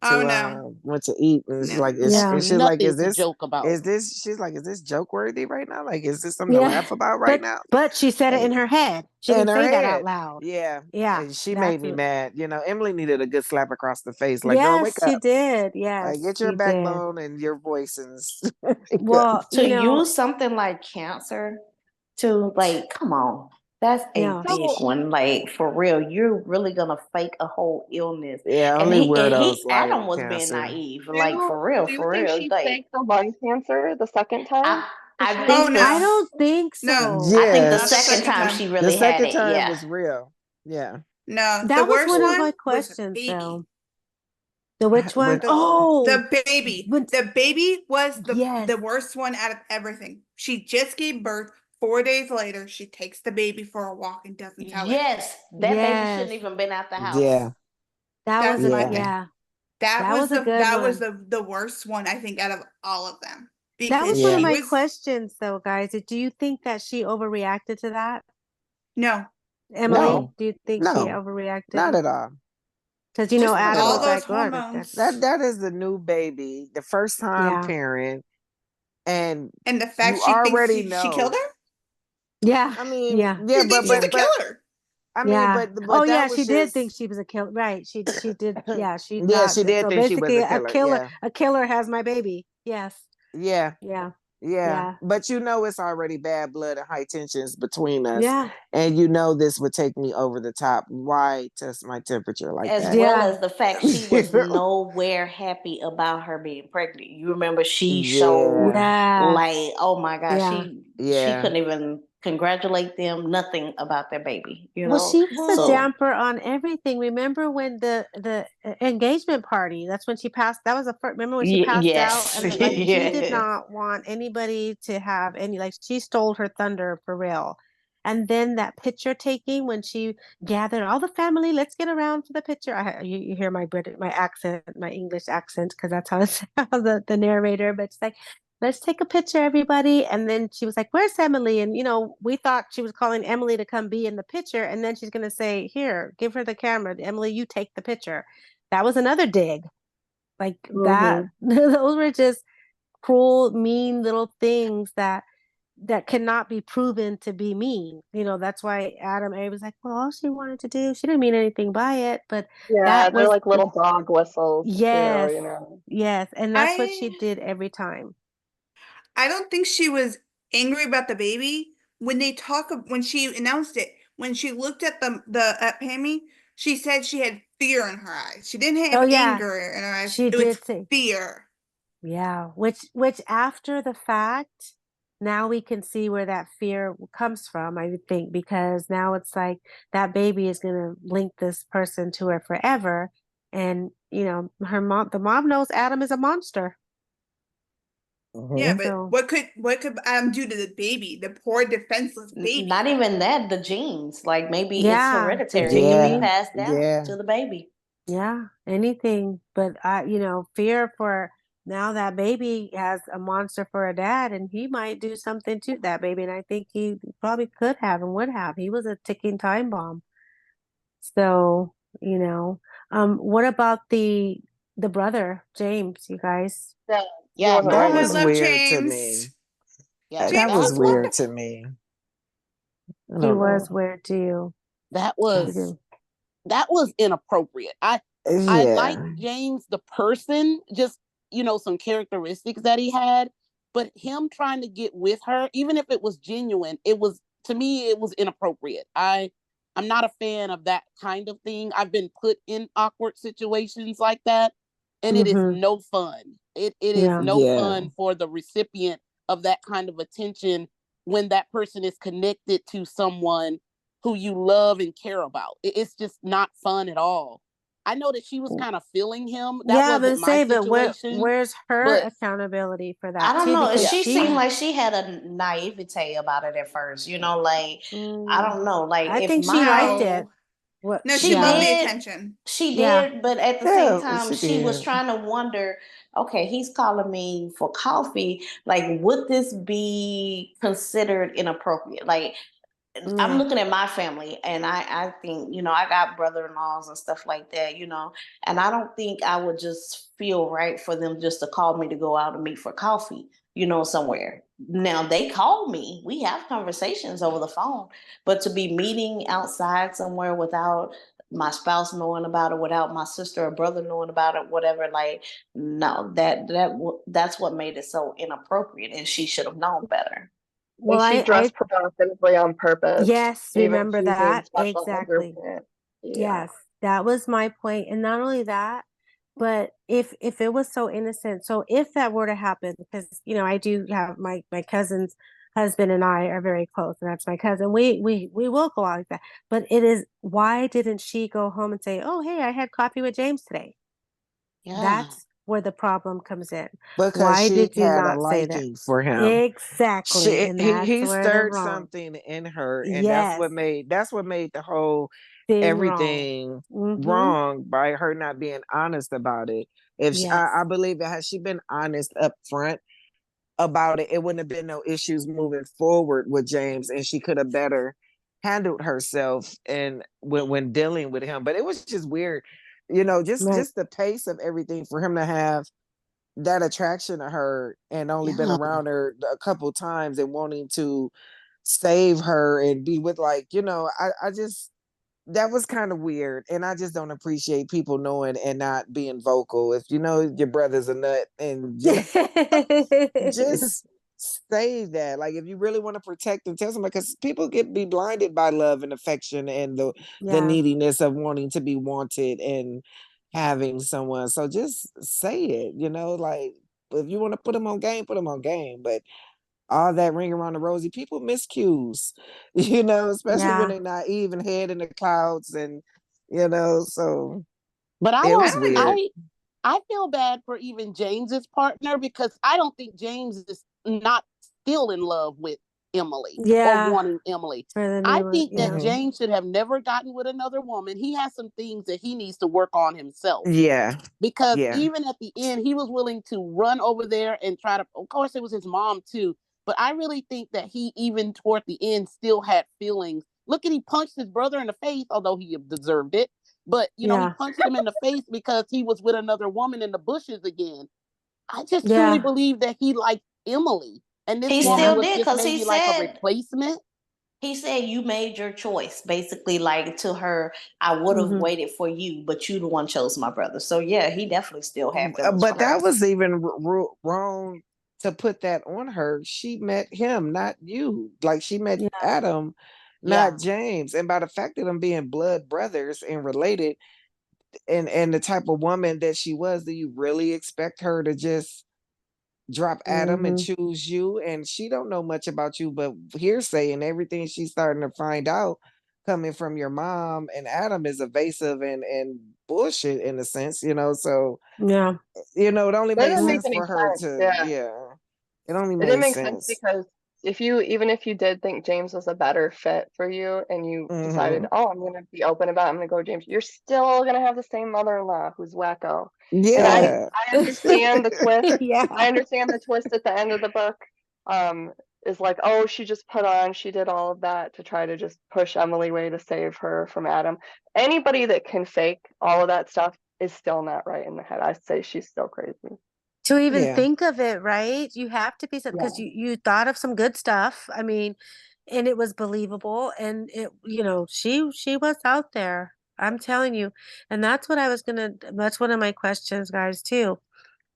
Speaker 6: Oh
Speaker 4: to
Speaker 6: no,
Speaker 4: went to eat, and she's
Speaker 6: no.
Speaker 4: like,
Speaker 3: That's
Speaker 1: Yeah.
Speaker 4: and she's like,
Speaker 3: nothing to joke about.
Speaker 4: she's like, is this joke worthy right now? Like, is this something to
Speaker 1: Yeah.
Speaker 4: laugh about right now?
Speaker 1: But she said it
Speaker 4: Like,
Speaker 1: in her head. She
Speaker 4: in
Speaker 1: didn't
Speaker 4: her
Speaker 1: say that out
Speaker 4: head.
Speaker 1: loud.
Speaker 4: Yeah.
Speaker 1: Yeah.
Speaker 4: And she made
Speaker 1: That's
Speaker 4: me
Speaker 1: what,
Speaker 4: mad. Emily needed a good slap across the face. Like, girl, wake
Speaker 1: yes, she
Speaker 4: up.
Speaker 1: did.
Speaker 4: Like,
Speaker 1: Yes,
Speaker 4: get your
Speaker 1: she did.
Speaker 4: backbone and your voice and wake up.
Speaker 1: Well,
Speaker 2: to use something like cancer to, like, come on, that's a
Speaker 1: yeah.
Speaker 2: big
Speaker 5: So
Speaker 2: one. Like, for real, you're really gonna fake a whole illness.
Speaker 4: Yeah,
Speaker 2: And
Speaker 4: only weirdos
Speaker 2: he
Speaker 4: lie
Speaker 2: Adam
Speaker 4: on
Speaker 2: was being
Speaker 4: cancer.
Speaker 2: naive,
Speaker 5: do
Speaker 2: like,
Speaker 5: you
Speaker 2: for
Speaker 5: do you think
Speaker 2: real.
Speaker 5: she
Speaker 2: Like,
Speaker 5: faked the lung cancer the second time?
Speaker 2: I
Speaker 5: Did
Speaker 2: I
Speaker 5: she
Speaker 6: Oh
Speaker 2: think
Speaker 5: really?
Speaker 1: I
Speaker 6: no,
Speaker 1: don't
Speaker 2: this
Speaker 1: think
Speaker 6: no,
Speaker 1: so.
Speaker 2: I think the
Speaker 6: not the
Speaker 4: Yes.
Speaker 2: second
Speaker 6: second
Speaker 2: time
Speaker 6: time.
Speaker 2: she
Speaker 4: The
Speaker 2: really had
Speaker 4: second
Speaker 2: it,
Speaker 4: time
Speaker 2: yeah.
Speaker 4: was real. Yeah.
Speaker 6: No, the
Speaker 1: That was
Speaker 6: worst
Speaker 1: one of
Speaker 4: Yeah.
Speaker 1: my
Speaker 6: one was the
Speaker 1: questions,
Speaker 6: baby.
Speaker 1: though. The which one?
Speaker 4: But
Speaker 1: Oh,
Speaker 6: The baby.
Speaker 1: when,
Speaker 6: The baby was
Speaker 1: yes.
Speaker 6: the worst one out of everything. She just gave birth. 4 days later, she takes the baby for a walk and doesn't tell her.
Speaker 2: Yes, that baby
Speaker 1: Yes.
Speaker 2: shouldn't even been out the house.
Speaker 4: yeah.
Speaker 1: That was
Speaker 6: That's
Speaker 1: a,
Speaker 6: my
Speaker 4: Yeah.
Speaker 6: thing.
Speaker 1: yeah.
Speaker 6: That
Speaker 1: That
Speaker 6: was
Speaker 1: was a good one.
Speaker 6: the worst one, I think, out of all of them,
Speaker 1: That was
Speaker 6: because
Speaker 1: one of
Speaker 4: Yeah.
Speaker 6: she
Speaker 1: my
Speaker 6: was
Speaker 1: questions, though, guys. Do you think that she overreacted to that?
Speaker 6: no,
Speaker 1: Emily,
Speaker 4: No.
Speaker 1: do you think she
Speaker 4: No. Not
Speaker 1: overreacted?
Speaker 4: at all.
Speaker 1: Because,
Speaker 6: just
Speaker 4: Not
Speaker 1: Adam
Speaker 4: at
Speaker 6: all
Speaker 1: was
Speaker 4: all.
Speaker 6: those
Speaker 1: like, oh, that's,
Speaker 6: hormones
Speaker 4: That is the new baby, the first time
Speaker 1: yeah.
Speaker 4: parent, and
Speaker 6: and the fact
Speaker 4: you
Speaker 6: she thinks
Speaker 4: already
Speaker 6: she killed
Speaker 4: know.
Speaker 6: her.
Speaker 1: Yeah.
Speaker 4: I mean,
Speaker 1: Yeah.
Speaker 4: yeah,
Speaker 6: She thinks she's a killer.
Speaker 4: I mean,
Speaker 1: Yeah. Oh,
Speaker 4: but that
Speaker 1: yeah.
Speaker 4: was
Speaker 1: She did think
Speaker 4: just,
Speaker 1: she was a killer. Right. She did. Yeah. She
Speaker 4: yeah,
Speaker 1: not.
Speaker 4: she did
Speaker 1: So
Speaker 4: think she was
Speaker 1: basically,
Speaker 4: a killer. Yeah.
Speaker 1: a killer has my baby. Yes.
Speaker 4: Yeah.
Speaker 1: Yeah.
Speaker 4: Yeah,
Speaker 1: Yeah.
Speaker 4: but it's already bad blood and high tensions between us,
Speaker 1: Yeah.
Speaker 4: and this would take me over the top. Why test my temperature like
Speaker 2: As
Speaker 4: that?
Speaker 2: well
Speaker 1: Yeah.
Speaker 2: as the fact she was nowhere happy about her being pregnant. You remember she showed,
Speaker 4: Yeah,
Speaker 1: Yes.
Speaker 2: like, oh my gosh,
Speaker 1: Yeah.
Speaker 2: she
Speaker 4: yeah,
Speaker 2: couldn't even congratulate them, nothing about their baby,
Speaker 1: Well, she was a
Speaker 2: So
Speaker 1: damper on everything. Remember when the engagement party? That's when she passed. That was the first. Remember when she passed out,
Speaker 2: yes,
Speaker 1: and like she did
Speaker 2: yes.
Speaker 1: not want anybody to have any. Like she stole her thunder for real. And then that picture taking when she gathered all the family, let's get around for the picture. You hear my British, my accent, my English accent, because that's how it's how the narrator. But it's like, let's take a picture, everybody. And then she was like, where's Emily? And, we thought she was calling Emily to come be in the picture. And then she's going to say, here, give her the camera. Emily, you take the picture. That was another dig. Like that.
Speaker 5: Mm-hmm.
Speaker 1: Those were just cruel, mean little things that that cannot be proven to be mean. That's why Adam A was like, well, all she wanted to do, she didn't mean anything by it, but
Speaker 5: Yeah,
Speaker 1: that
Speaker 5: they're
Speaker 1: was
Speaker 5: like little dog whistles too,
Speaker 1: yes,
Speaker 5: you know.
Speaker 1: yes, and that's what she
Speaker 6: I
Speaker 1: did every time.
Speaker 6: I don't think she was angry about the baby when she announced it. When she looked at the at Pammy, she said she had fear in her eyes. She didn't
Speaker 1: Oh
Speaker 6: have
Speaker 1: yeah,
Speaker 6: anger in her eyes.
Speaker 1: she
Speaker 6: It was
Speaker 1: did say.
Speaker 6: fear.
Speaker 1: Yeah, which after the fact, now we can see where that fear comes from, I would think, because now it's like that baby is going to link this person to her forever. And, the mom knows Adam is a monster.
Speaker 6: Yeah,
Speaker 4: Mhm.
Speaker 6: but
Speaker 1: So,
Speaker 6: what could Adam do to the baby, the poor defenseless
Speaker 2: Not
Speaker 6: baby?
Speaker 2: even that, the genes. Like maybe it's
Speaker 1: yeah, the
Speaker 2: hereditary. It could be
Speaker 4: Yeah,
Speaker 1: gene.
Speaker 2: passed down
Speaker 4: yeah.
Speaker 2: to the baby.
Speaker 1: Yeah, anything. But fear for now that baby has a monster for a dad, and he might do something to that baby. And I think he probably could have and would have. He was a ticking time bomb. So, what about the brother, James, you guys?
Speaker 5: Yeah, he
Speaker 3: Yeah,
Speaker 5: wasn't
Speaker 3: that
Speaker 4: That
Speaker 6: Oh, I
Speaker 5: right
Speaker 3: was
Speaker 4: was
Speaker 6: love
Speaker 5: either.
Speaker 4: weird to me.
Speaker 6: James.
Speaker 3: yeah,
Speaker 4: That
Speaker 6: James
Speaker 3: that
Speaker 4: was
Speaker 6: was
Speaker 3: was
Speaker 4: weird
Speaker 6: wonderful.
Speaker 4: to me. I
Speaker 1: He
Speaker 4: don't
Speaker 1: was
Speaker 4: know.
Speaker 1: weird to you.
Speaker 3: that
Speaker 1: I
Speaker 3: was
Speaker 1: do.
Speaker 3: that was inappropriate. I like
Speaker 4: Yeah.
Speaker 3: James the person, just some characteristics that he had, but him trying to get with her, even if it was genuine, it was to me it was inappropriate. I'm not a fan of that kind of thing. I've been put in awkward situations like that, and it is
Speaker 1: Mm-hmm.
Speaker 3: no fun. It is
Speaker 1: Yeah.
Speaker 3: no
Speaker 4: Yeah.
Speaker 3: fun for the recipient of that kind of attention when that person is connected to someone who you love and care about. It's just not fun at all. I know that she was kind of feeling him. That
Speaker 1: Yeah,
Speaker 3: wasn't
Speaker 1: but
Speaker 3: my
Speaker 1: say, but
Speaker 3: situation,
Speaker 1: where's her
Speaker 3: but
Speaker 1: accountability for
Speaker 2: I
Speaker 1: that
Speaker 2: don't
Speaker 1: too?
Speaker 2: know.
Speaker 1: Because
Speaker 3: yeah,
Speaker 2: She seemed
Speaker 1: she,
Speaker 2: like she had a naivete about it at first. Like I
Speaker 1: mm,
Speaker 2: don't know. Like
Speaker 1: I
Speaker 2: if
Speaker 1: think she liked
Speaker 2: my
Speaker 1: it.
Speaker 6: No.
Speaker 1: What?
Speaker 6: No, she
Speaker 2: she
Speaker 6: loved
Speaker 1: Yeah,
Speaker 6: the
Speaker 2: did,
Speaker 6: attention.
Speaker 2: she
Speaker 1: yeah.
Speaker 2: did, but at the same
Speaker 4: Yeah,
Speaker 2: time,
Speaker 4: she
Speaker 2: she was
Speaker 4: did.
Speaker 2: trying to wonder. Okay, he's calling me for coffee. Like, would this be considered inappropriate? Like, I'm
Speaker 1: Yeah.
Speaker 2: looking at my family and I think, I got brother-in-laws and stuff like that, and I don't think I would just feel right for them just to call me to go out and meet for coffee, somewhere. Now they call me, we have conversations over the phone, but to be meeting outside somewhere without my spouse knowing about it, without my sister or brother knowing about it, whatever, like, no, that's what made it so inappropriate, and she should have known better.
Speaker 5: And
Speaker 1: Well,
Speaker 5: she
Speaker 1: I
Speaker 5: dressed provocatively on purpose,
Speaker 1: yes,
Speaker 5: even
Speaker 1: remember
Speaker 5: choosing
Speaker 1: that
Speaker 5: special
Speaker 1: exactly.
Speaker 5: underpants. Yeah.
Speaker 1: Yes, that was my point. And not only that, but if it was so innocent, so if that were to happen, because I do have my cousin's husband and I are very close, and that's my cousin. We will go out like that. But it is why didn't she go home and say, "Oh, hey, I had coffee with James today"?
Speaker 3: yeah,
Speaker 1: That's where the problem comes in.
Speaker 4: Because
Speaker 1: Why
Speaker 4: she
Speaker 1: did you
Speaker 4: had a
Speaker 1: not say that?
Speaker 4: liking for him.
Speaker 1: Exactly,
Speaker 4: She
Speaker 1: and that's
Speaker 4: he
Speaker 1: where the
Speaker 4: stirred
Speaker 1: wrong.
Speaker 4: something in her, and
Speaker 1: Yes,
Speaker 4: that's what made the whole
Speaker 1: thing wrong.
Speaker 4: everything
Speaker 1: Mm-hmm.
Speaker 4: wrong by her not being honest about it. If she,
Speaker 1: Yes.
Speaker 4: I believe that had she been honest up front about it, it wouldn't have been no issues moving forward with James, and she could have better handled herself and when dealing with him. But it was just weird,
Speaker 1: Right.
Speaker 4: just the pace of everything for him to have that attraction to her and only been
Speaker 3: yeah.
Speaker 4: around her a couple times and wanting to save her and be with I just that was kind of weird, and I just don't appreciate people knowing and not being vocal. If you know your brother's a nut and just say that. Like if you really want to protect and tell somebody, because people get be blinded by love and affection and the
Speaker 1: Yeah.
Speaker 4: neediness of wanting to be wanted and having someone. So just say it, like if you want to put them on game, put them on game. But all that ring around the rosy, people miss cues, especially when
Speaker 1: Yeah.
Speaker 4: they're naive and head in the clouds and so
Speaker 3: But
Speaker 4: it
Speaker 6: I
Speaker 4: was
Speaker 6: don't
Speaker 4: weird.
Speaker 3: I feel bad for even James's partner because I don't think James is not still in love with Emily or
Speaker 1: Yeah.
Speaker 3: wanting Emily.
Speaker 1: For the
Speaker 3: I
Speaker 1: new one.
Speaker 3: think that
Speaker 1: Yeah.
Speaker 4: Hmm.
Speaker 3: James should have never gotten with another woman. He has some things that he needs to work on himself
Speaker 4: Yeah.
Speaker 3: because
Speaker 4: Yeah.
Speaker 3: even at the end, he was willing to run over there and try to, of course, it was his mom too. But I really think that he, even toward the end, still had feelings. Look at, he punched his brother in the face, although he deserved it. But, he
Speaker 1: Yeah.
Speaker 3: punched him in the face because he was with another woman in the bushes again. I just truly
Speaker 1: Yeah.
Speaker 3: believe that he liked Emily. And this
Speaker 2: He
Speaker 3: woman
Speaker 2: still
Speaker 3: was
Speaker 2: did
Speaker 3: just
Speaker 2: because he
Speaker 3: maybe like a
Speaker 2: said
Speaker 3: replacement.
Speaker 2: you made your choice, basically, like to her, I would have
Speaker 1: Mhm.
Speaker 2: waited for you, but you the one chose my brother. So yeah, he definitely still had feelings for
Speaker 4: But
Speaker 2: her.
Speaker 4: that was even wrong to put that on her. She met him, not you. Like she met
Speaker 1: Yeah.
Speaker 4: Adam,
Speaker 2: Yeah.
Speaker 4: not James. And by the fact of them being blood brothers and related, and the type of woman that she was, do you really expect her to just drop Adam and
Speaker 1: Mhm.
Speaker 4: choose you? And she don't know much about you, but hearsay and everything she's starting to find out coming from your mom and Adam is evasive and bullshit in a sense, so
Speaker 1: Yeah.
Speaker 4: it only
Speaker 5: That
Speaker 4: makes
Speaker 5: didn't make
Speaker 1: Yeah.
Speaker 4: sense
Speaker 5: any
Speaker 4: for her
Speaker 5: sense.
Speaker 4: to,
Speaker 5: Yeah.
Speaker 4: yeah, it only
Speaker 5: It didn't
Speaker 4: made
Speaker 5: make sense
Speaker 4: sense.
Speaker 5: because even if you did think James was a better fit for you and you decided,
Speaker 4: Hmm.
Speaker 5: oh, I'm gonna be open about it, I'm gonna go with James, you're still gonna have the same mother-in-law who's wacko. And
Speaker 1: Right.
Speaker 4: Yeah.
Speaker 5: I understand the twist. I
Speaker 1: Yeah.
Speaker 5: understand the twist at the end of the book. Is like, oh, she did all of that to try to just push Emily away to save her from Adam. Anybody that can fake all of that stuff is still not right in the head. I say she's still crazy.
Speaker 1: To even
Speaker 4: Yeah.
Speaker 1: think of it, right? You have to be some because
Speaker 5: Yeah.
Speaker 1: you thought of some good stuff. I mean, and it was believable, and she was out there. I'm telling you, and that's what I was gonna. That's one of my questions, guys, too.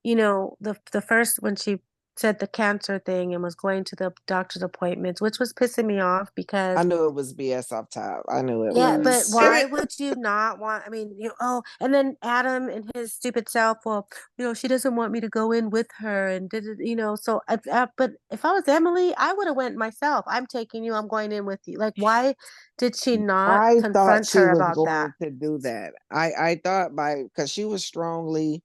Speaker 1: The first when she said the cancer thing and was going to the doctor's appointments, which was pissing me off
Speaker 4: I
Speaker 1: because
Speaker 4: knew it was BS off top. I knew it
Speaker 1: yeah, but
Speaker 4: was.
Speaker 1: why would you not want? I mean, and then Adam and his stupid self. Well, she doesn't want me to go in with her, and did it, So, but if I was Emily, I would have went myself. I'm taking you. I'm going in with you. Like, why did she not
Speaker 4: I thought
Speaker 1: confront
Speaker 4: she
Speaker 1: her
Speaker 4: was
Speaker 1: about that?
Speaker 4: going to do that. I thought because she was strongly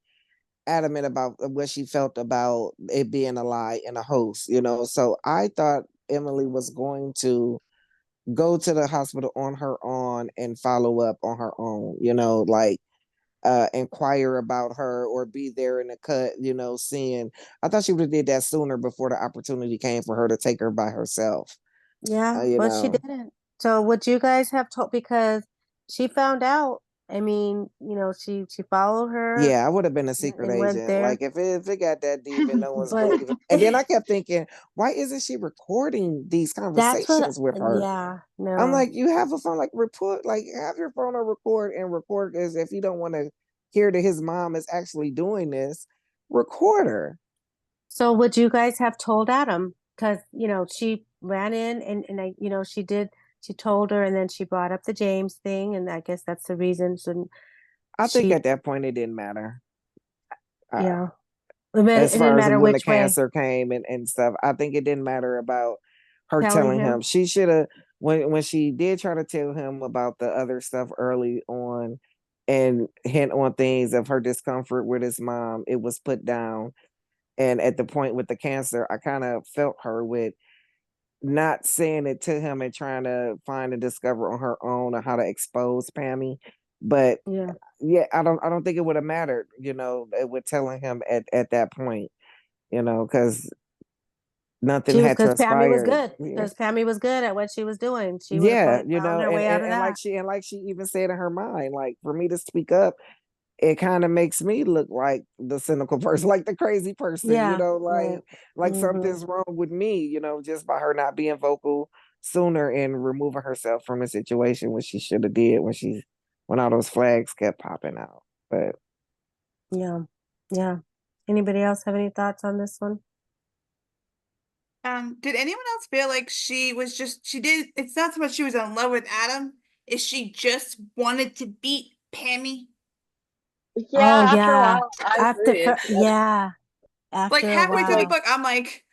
Speaker 4: adamant about what she felt about it being a lie and a hoax. So I thought Emily was going to go to the hospital on her own and follow up on her own, like inquire about her or be there in the cut, seeing. I thought she would have did that sooner before the opportunity came for her to take her by herself.
Speaker 1: Yeah,
Speaker 4: You
Speaker 1: but she
Speaker 4: know.
Speaker 1: didn't. So would you guys have told because she found out? I mean, she followed her
Speaker 4: Yeah, I would have been a secret
Speaker 1: and went
Speaker 4: agent.
Speaker 1: there.
Speaker 4: Like if it got that deep and no one's
Speaker 1: But
Speaker 4: believing. And then I kept thinking, why isn't she recording these
Speaker 1: that's what,
Speaker 4: conversations with her?
Speaker 1: yeah,
Speaker 4: I'm
Speaker 1: no.
Speaker 4: like, you have a phone, like report, like have your phone on record and record as if you don't want to hear that his mom is actually doing this, record her.
Speaker 1: So would you guys have told Adam? Because, she ran in and she told her and then she brought up the James thing. And I guess that's the reasons. And
Speaker 4: I think
Speaker 1: she,
Speaker 4: at that point it didn't matter. Uh,
Speaker 1: yeah, it
Speaker 4: as
Speaker 1: didn't
Speaker 4: far as
Speaker 1: matter
Speaker 4: when the
Speaker 1: which way
Speaker 4: cancer came and stuff, I think it didn't matter about her
Speaker 1: telling
Speaker 4: telling him.
Speaker 1: him.
Speaker 4: She should have, when she did try to tell him about the other stuff early on and hint on things of her discomfort with his mom, it was put down. And at the point with the cancer, I kind of felt her with not saying it to him and trying to find and discover on her own on how to expose Pammy. But
Speaker 1: Yeah.
Speaker 4: yeah, I don't think it would have mattered, with telling him at that point, because nothing had
Speaker 1: Because Pammy was
Speaker 4: transpired.
Speaker 1: good.
Speaker 4: Yeah.
Speaker 1: Because Pammy was good at what she was doing. She would have
Speaker 4: Yeah,
Speaker 1: found her
Speaker 4: and,
Speaker 1: way out
Speaker 4: and
Speaker 1: of
Speaker 4: and like
Speaker 1: that.
Speaker 4: she even said in her mind, like for me to speak up, it kind of makes me look like the cynical person, like the crazy person,
Speaker 1: Yeah. Right.
Speaker 4: like
Speaker 1: Hmm.
Speaker 4: something's wrong with me, just by her not being vocal sooner and removing herself from a situation when she should have did when all those flags kept popping out. But
Speaker 1: Yeah. Yeah. Anybody else have any thoughts on this one?
Speaker 6: Did anyone else feel like it's not so much she was in love with Adam, is she just wanted to beat Pammy?
Speaker 1: Oh
Speaker 5: Yeah, after a
Speaker 1: yeah.
Speaker 5: while, I agree.
Speaker 1: Yeah.
Speaker 6: Like
Speaker 1: After a
Speaker 6: halfway through the
Speaker 1: while.
Speaker 6: book, I'm like,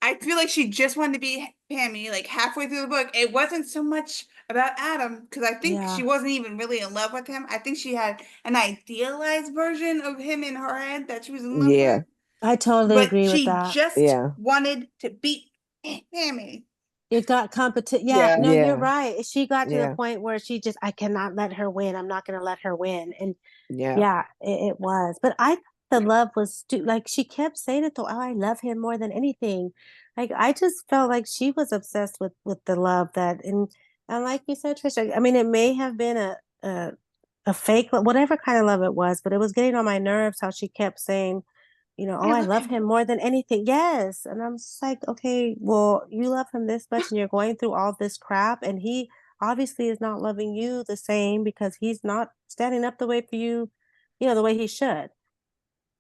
Speaker 6: I feel like she just wanted to be Pammy. Like halfway through the book, it wasn't so much about Adam because I think she
Speaker 1: Yeah.
Speaker 6: wasn't even really in love with him. I think she had an idealized version of him in her head that she was in love with,
Speaker 4: yeah,
Speaker 1: I totally
Speaker 6: but
Speaker 1: agree with
Speaker 6: she
Speaker 1: that.
Speaker 6: just
Speaker 4: yeah,
Speaker 6: wanted to beat Pammy.
Speaker 1: It got competition. Yeah,
Speaker 5: Yeah.
Speaker 1: no, you're
Speaker 4: yeah,
Speaker 1: right. She got to the
Speaker 4: yeah,
Speaker 1: point where I cannot let her win. I'm not going to let her win. And
Speaker 4: yeah,
Speaker 1: yeah, it was. But I thought the love was like she kept saying it though. Oh, I love him more than anything. Like I just felt like she was obsessed with the love and like you said, Trisha. I mean, it may have been a fake, whatever kind of love it was, but it was getting on my nerves how she kept saying oh, I
Speaker 6: love
Speaker 1: love
Speaker 6: him.
Speaker 1: him more than anything. Yes. And I'm just like, okay, well, you love him this much and you're going through all this crap, and he obviously is not loving you the same because he's not standing up the way for you, the way he should.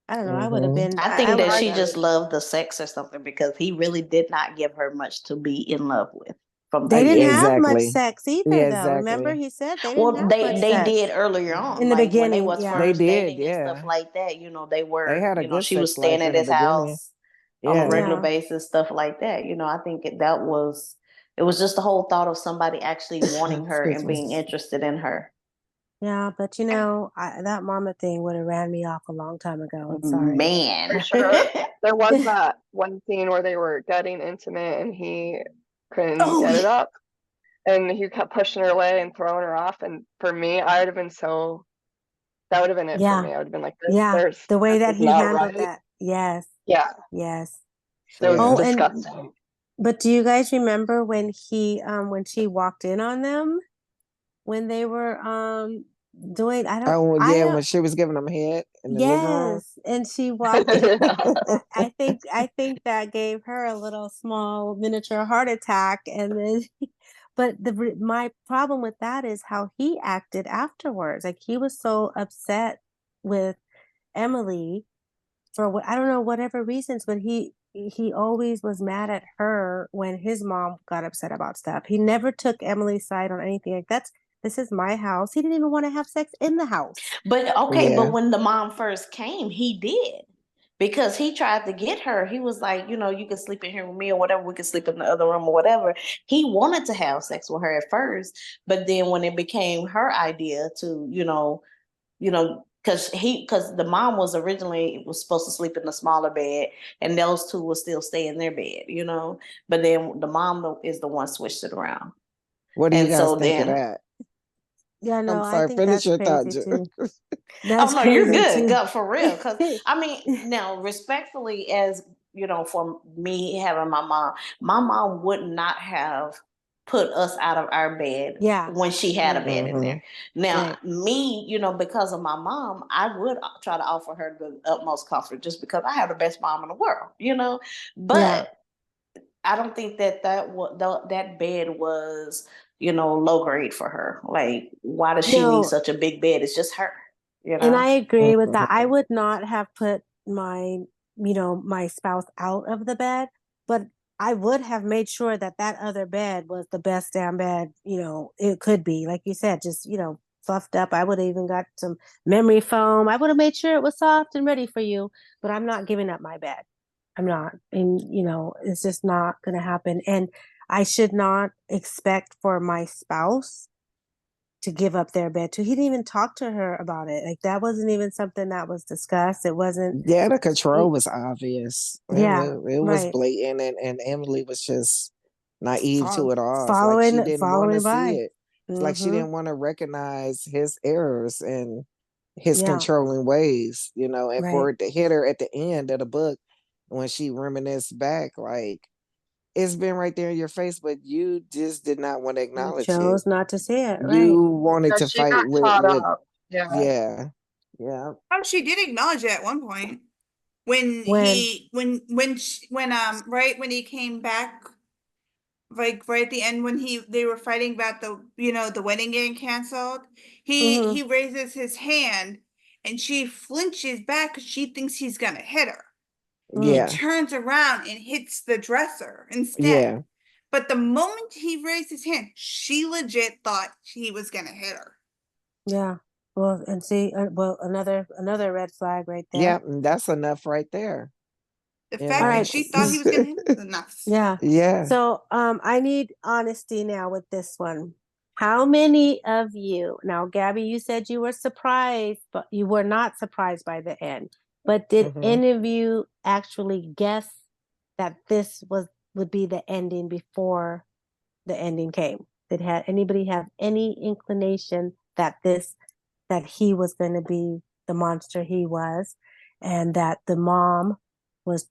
Speaker 1: I don't know. I would have
Speaker 4: Mm-hmm.
Speaker 1: been,
Speaker 2: I
Speaker 1: I
Speaker 2: think
Speaker 1: would
Speaker 2: that
Speaker 1: have
Speaker 2: she
Speaker 1: done.
Speaker 2: just loved the sex or something because he really did not give her much to be in love with from the
Speaker 1: They didn't
Speaker 2: beginning.
Speaker 1: have much
Speaker 4: Exactly.
Speaker 1: sex either,
Speaker 4: Yeah,
Speaker 1: though. Remember,
Speaker 4: exactly.
Speaker 1: he said they didn't
Speaker 2: Well,
Speaker 1: have much
Speaker 2: they
Speaker 1: sex
Speaker 2: did earlier on,
Speaker 1: in the
Speaker 2: like when they
Speaker 1: beginning.
Speaker 2: was
Speaker 1: Yeah.
Speaker 4: They
Speaker 2: first
Speaker 4: did,
Speaker 2: dating and
Speaker 4: yeah.
Speaker 2: stuff like that. They
Speaker 4: They
Speaker 2: were,
Speaker 4: had a good
Speaker 2: she was
Speaker 4: sex
Speaker 2: staying
Speaker 4: life
Speaker 2: at
Speaker 4: in the
Speaker 2: his
Speaker 4: beginning.
Speaker 2: house on a
Speaker 4: Yeah.
Speaker 2: regular
Speaker 1: Yeah.
Speaker 2: basis, stuff like that. I think that was it was just the whole thought of somebody actually wanting her
Speaker 4: Excuse
Speaker 2: and
Speaker 4: me.
Speaker 2: being interested in her.
Speaker 1: Yeah. But, that mama thing would have ran me off a long time ago. I'm sorry.
Speaker 2: Man.
Speaker 5: For sure. There was that one scene where they were getting intimate and he couldn't
Speaker 2: Oh,
Speaker 5: get it
Speaker 2: yeah.
Speaker 5: up. And he kept pushing her away and throwing her off. And for me, I would have been that would have been it for
Speaker 1: Yeah.
Speaker 5: me. I would have been like,
Speaker 1: Yeah. The way
Speaker 5: this
Speaker 1: that
Speaker 5: is
Speaker 1: he
Speaker 5: not
Speaker 1: handled
Speaker 5: right.
Speaker 1: that. Yes.
Speaker 5: Yeah,
Speaker 1: Yes.
Speaker 5: that was
Speaker 1: Oh,
Speaker 4: Yeah.
Speaker 1: and
Speaker 5: disgusting.
Speaker 1: but do you guys remember when when she walked in on them when they were doing
Speaker 4: Oh,
Speaker 1: I
Speaker 4: yeah,
Speaker 1: don't
Speaker 4: when she was giving them head in the living room.
Speaker 1: yes, and she walked in. I think that gave her a little small miniature heart attack, and then but my problem with that is how he acted afterwards. Like he was so upset with Emily for what I don't know whatever reasons, but he always was mad at her when his mom got upset about stuff. He never took Emily's side on anything. Like this is my house. He didn't even want to have sex in the house.
Speaker 2: But okay,
Speaker 4: Yeah.
Speaker 2: but when the mom first came, he did. Because he tried to get her. He was like, you can sleep in here with me or whatever. We can sleep in the other room or whatever. He wanted to have sex with her at first, but then when it became her idea to, because the mom was supposed to sleep in the smaller bed, and those two will still stay in their bed. But then the mom is the one switched it around,
Speaker 4: What do you
Speaker 2: and
Speaker 4: guys
Speaker 2: so
Speaker 4: think of
Speaker 2: then
Speaker 4: that?
Speaker 1: Yeah,
Speaker 4: I'm
Speaker 1: no, I
Speaker 4: sorry,
Speaker 1: think
Speaker 4: finish
Speaker 1: that's
Speaker 4: your thought,
Speaker 1: crazy
Speaker 4: Ju-
Speaker 1: too.
Speaker 2: oh
Speaker 1: That's
Speaker 2: no, you're
Speaker 1: crazy
Speaker 2: good.
Speaker 1: too.
Speaker 2: Good for real. Because I mean, now respectfully, as for me having my mom would not have put us out of our bed
Speaker 1: Yeah,
Speaker 2: when she had a
Speaker 1: yeah,
Speaker 2: bed in
Speaker 4: Mm-hmm.
Speaker 2: there. Now,
Speaker 1: right.
Speaker 2: me, because of my mom, I would try to offer her the utmost comfort just because I have the best mom in the world.
Speaker 1: Yeah.
Speaker 2: But I don't think that bed was, low grade for her. Like, why does she need
Speaker 1: No,
Speaker 2: such a big bed? It's just her, you
Speaker 1: and
Speaker 2: know.
Speaker 1: I agree with that. I
Speaker 4: Mm-hmm.
Speaker 1: would not have put my spouse out of the bed, but I would have made sure that that other bed was the best damn bed, it could be. Like you said, just, fluffed up. I would have even got some memory foam. I would have made sure it was soft and ready for you, but I'm not giving up my bed. I'm not. And, it's just not going to happen. And I should not expect for my spouse to give up their bed too. He didn't even talk to her about it. Like that wasn't even something that was discussed. It wasn't.
Speaker 4: Yeah, the control
Speaker 1: he-
Speaker 4: was obvious.
Speaker 1: yeah,
Speaker 4: It was
Speaker 1: right.
Speaker 4: blatant, and Emily was just naive to it all. It's like she didn't want to
Speaker 1: Following
Speaker 4: see
Speaker 1: by.
Speaker 4: it. It's like she
Speaker 1: Mm-hmm.
Speaker 4: didn't want to recognize his errors and his
Speaker 1: Yeah,
Speaker 4: controlling ways, and for
Speaker 1: right.
Speaker 4: it to hit her at the end of the book when she reminisced back, like it's been right there in your face, but you just did not want to
Speaker 1: You
Speaker 4: acknowledge it.
Speaker 1: chose not to see it, right?
Speaker 4: You wanted
Speaker 5: Yeah,
Speaker 4: to
Speaker 5: she
Speaker 4: fight
Speaker 5: got
Speaker 4: with
Speaker 5: caught up. Yeah.
Speaker 4: yeah, yeah,
Speaker 6: Oh, she did acknowledge it at one point when
Speaker 1: When,
Speaker 6: right when he came back, like right at the end when they were fighting about the wedding getting canceled. He
Speaker 1: mm-hmm,
Speaker 6: raises his hand and she flinches back because she thinks he's gonna hit her. He
Speaker 1: mm,
Speaker 4: yeah,
Speaker 6: turns around and hits the dresser instead.
Speaker 4: yeah.
Speaker 6: But the moment he raised his hand, she legit thought he was gonna hit her.
Speaker 1: yeah. Well, and see, another red flag right
Speaker 4: Yeah,
Speaker 1: there.
Speaker 4: and that's enough right there.
Speaker 6: The
Speaker 4: You
Speaker 1: All
Speaker 6: fact that
Speaker 1: right.
Speaker 4: know.
Speaker 6: she thought he was gonna hit her is enough.
Speaker 1: Yeah.
Speaker 4: Yeah.
Speaker 1: So, I need honesty now with this one. How many of you, now, Gabby, you said you were surprised, but you were not surprised by the end. But did
Speaker 4: Hmm.
Speaker 1: any of you actually guess that this would be the ending before the ending came? Had anybody have any inclination that he was going to be the monster he was, and that the mom was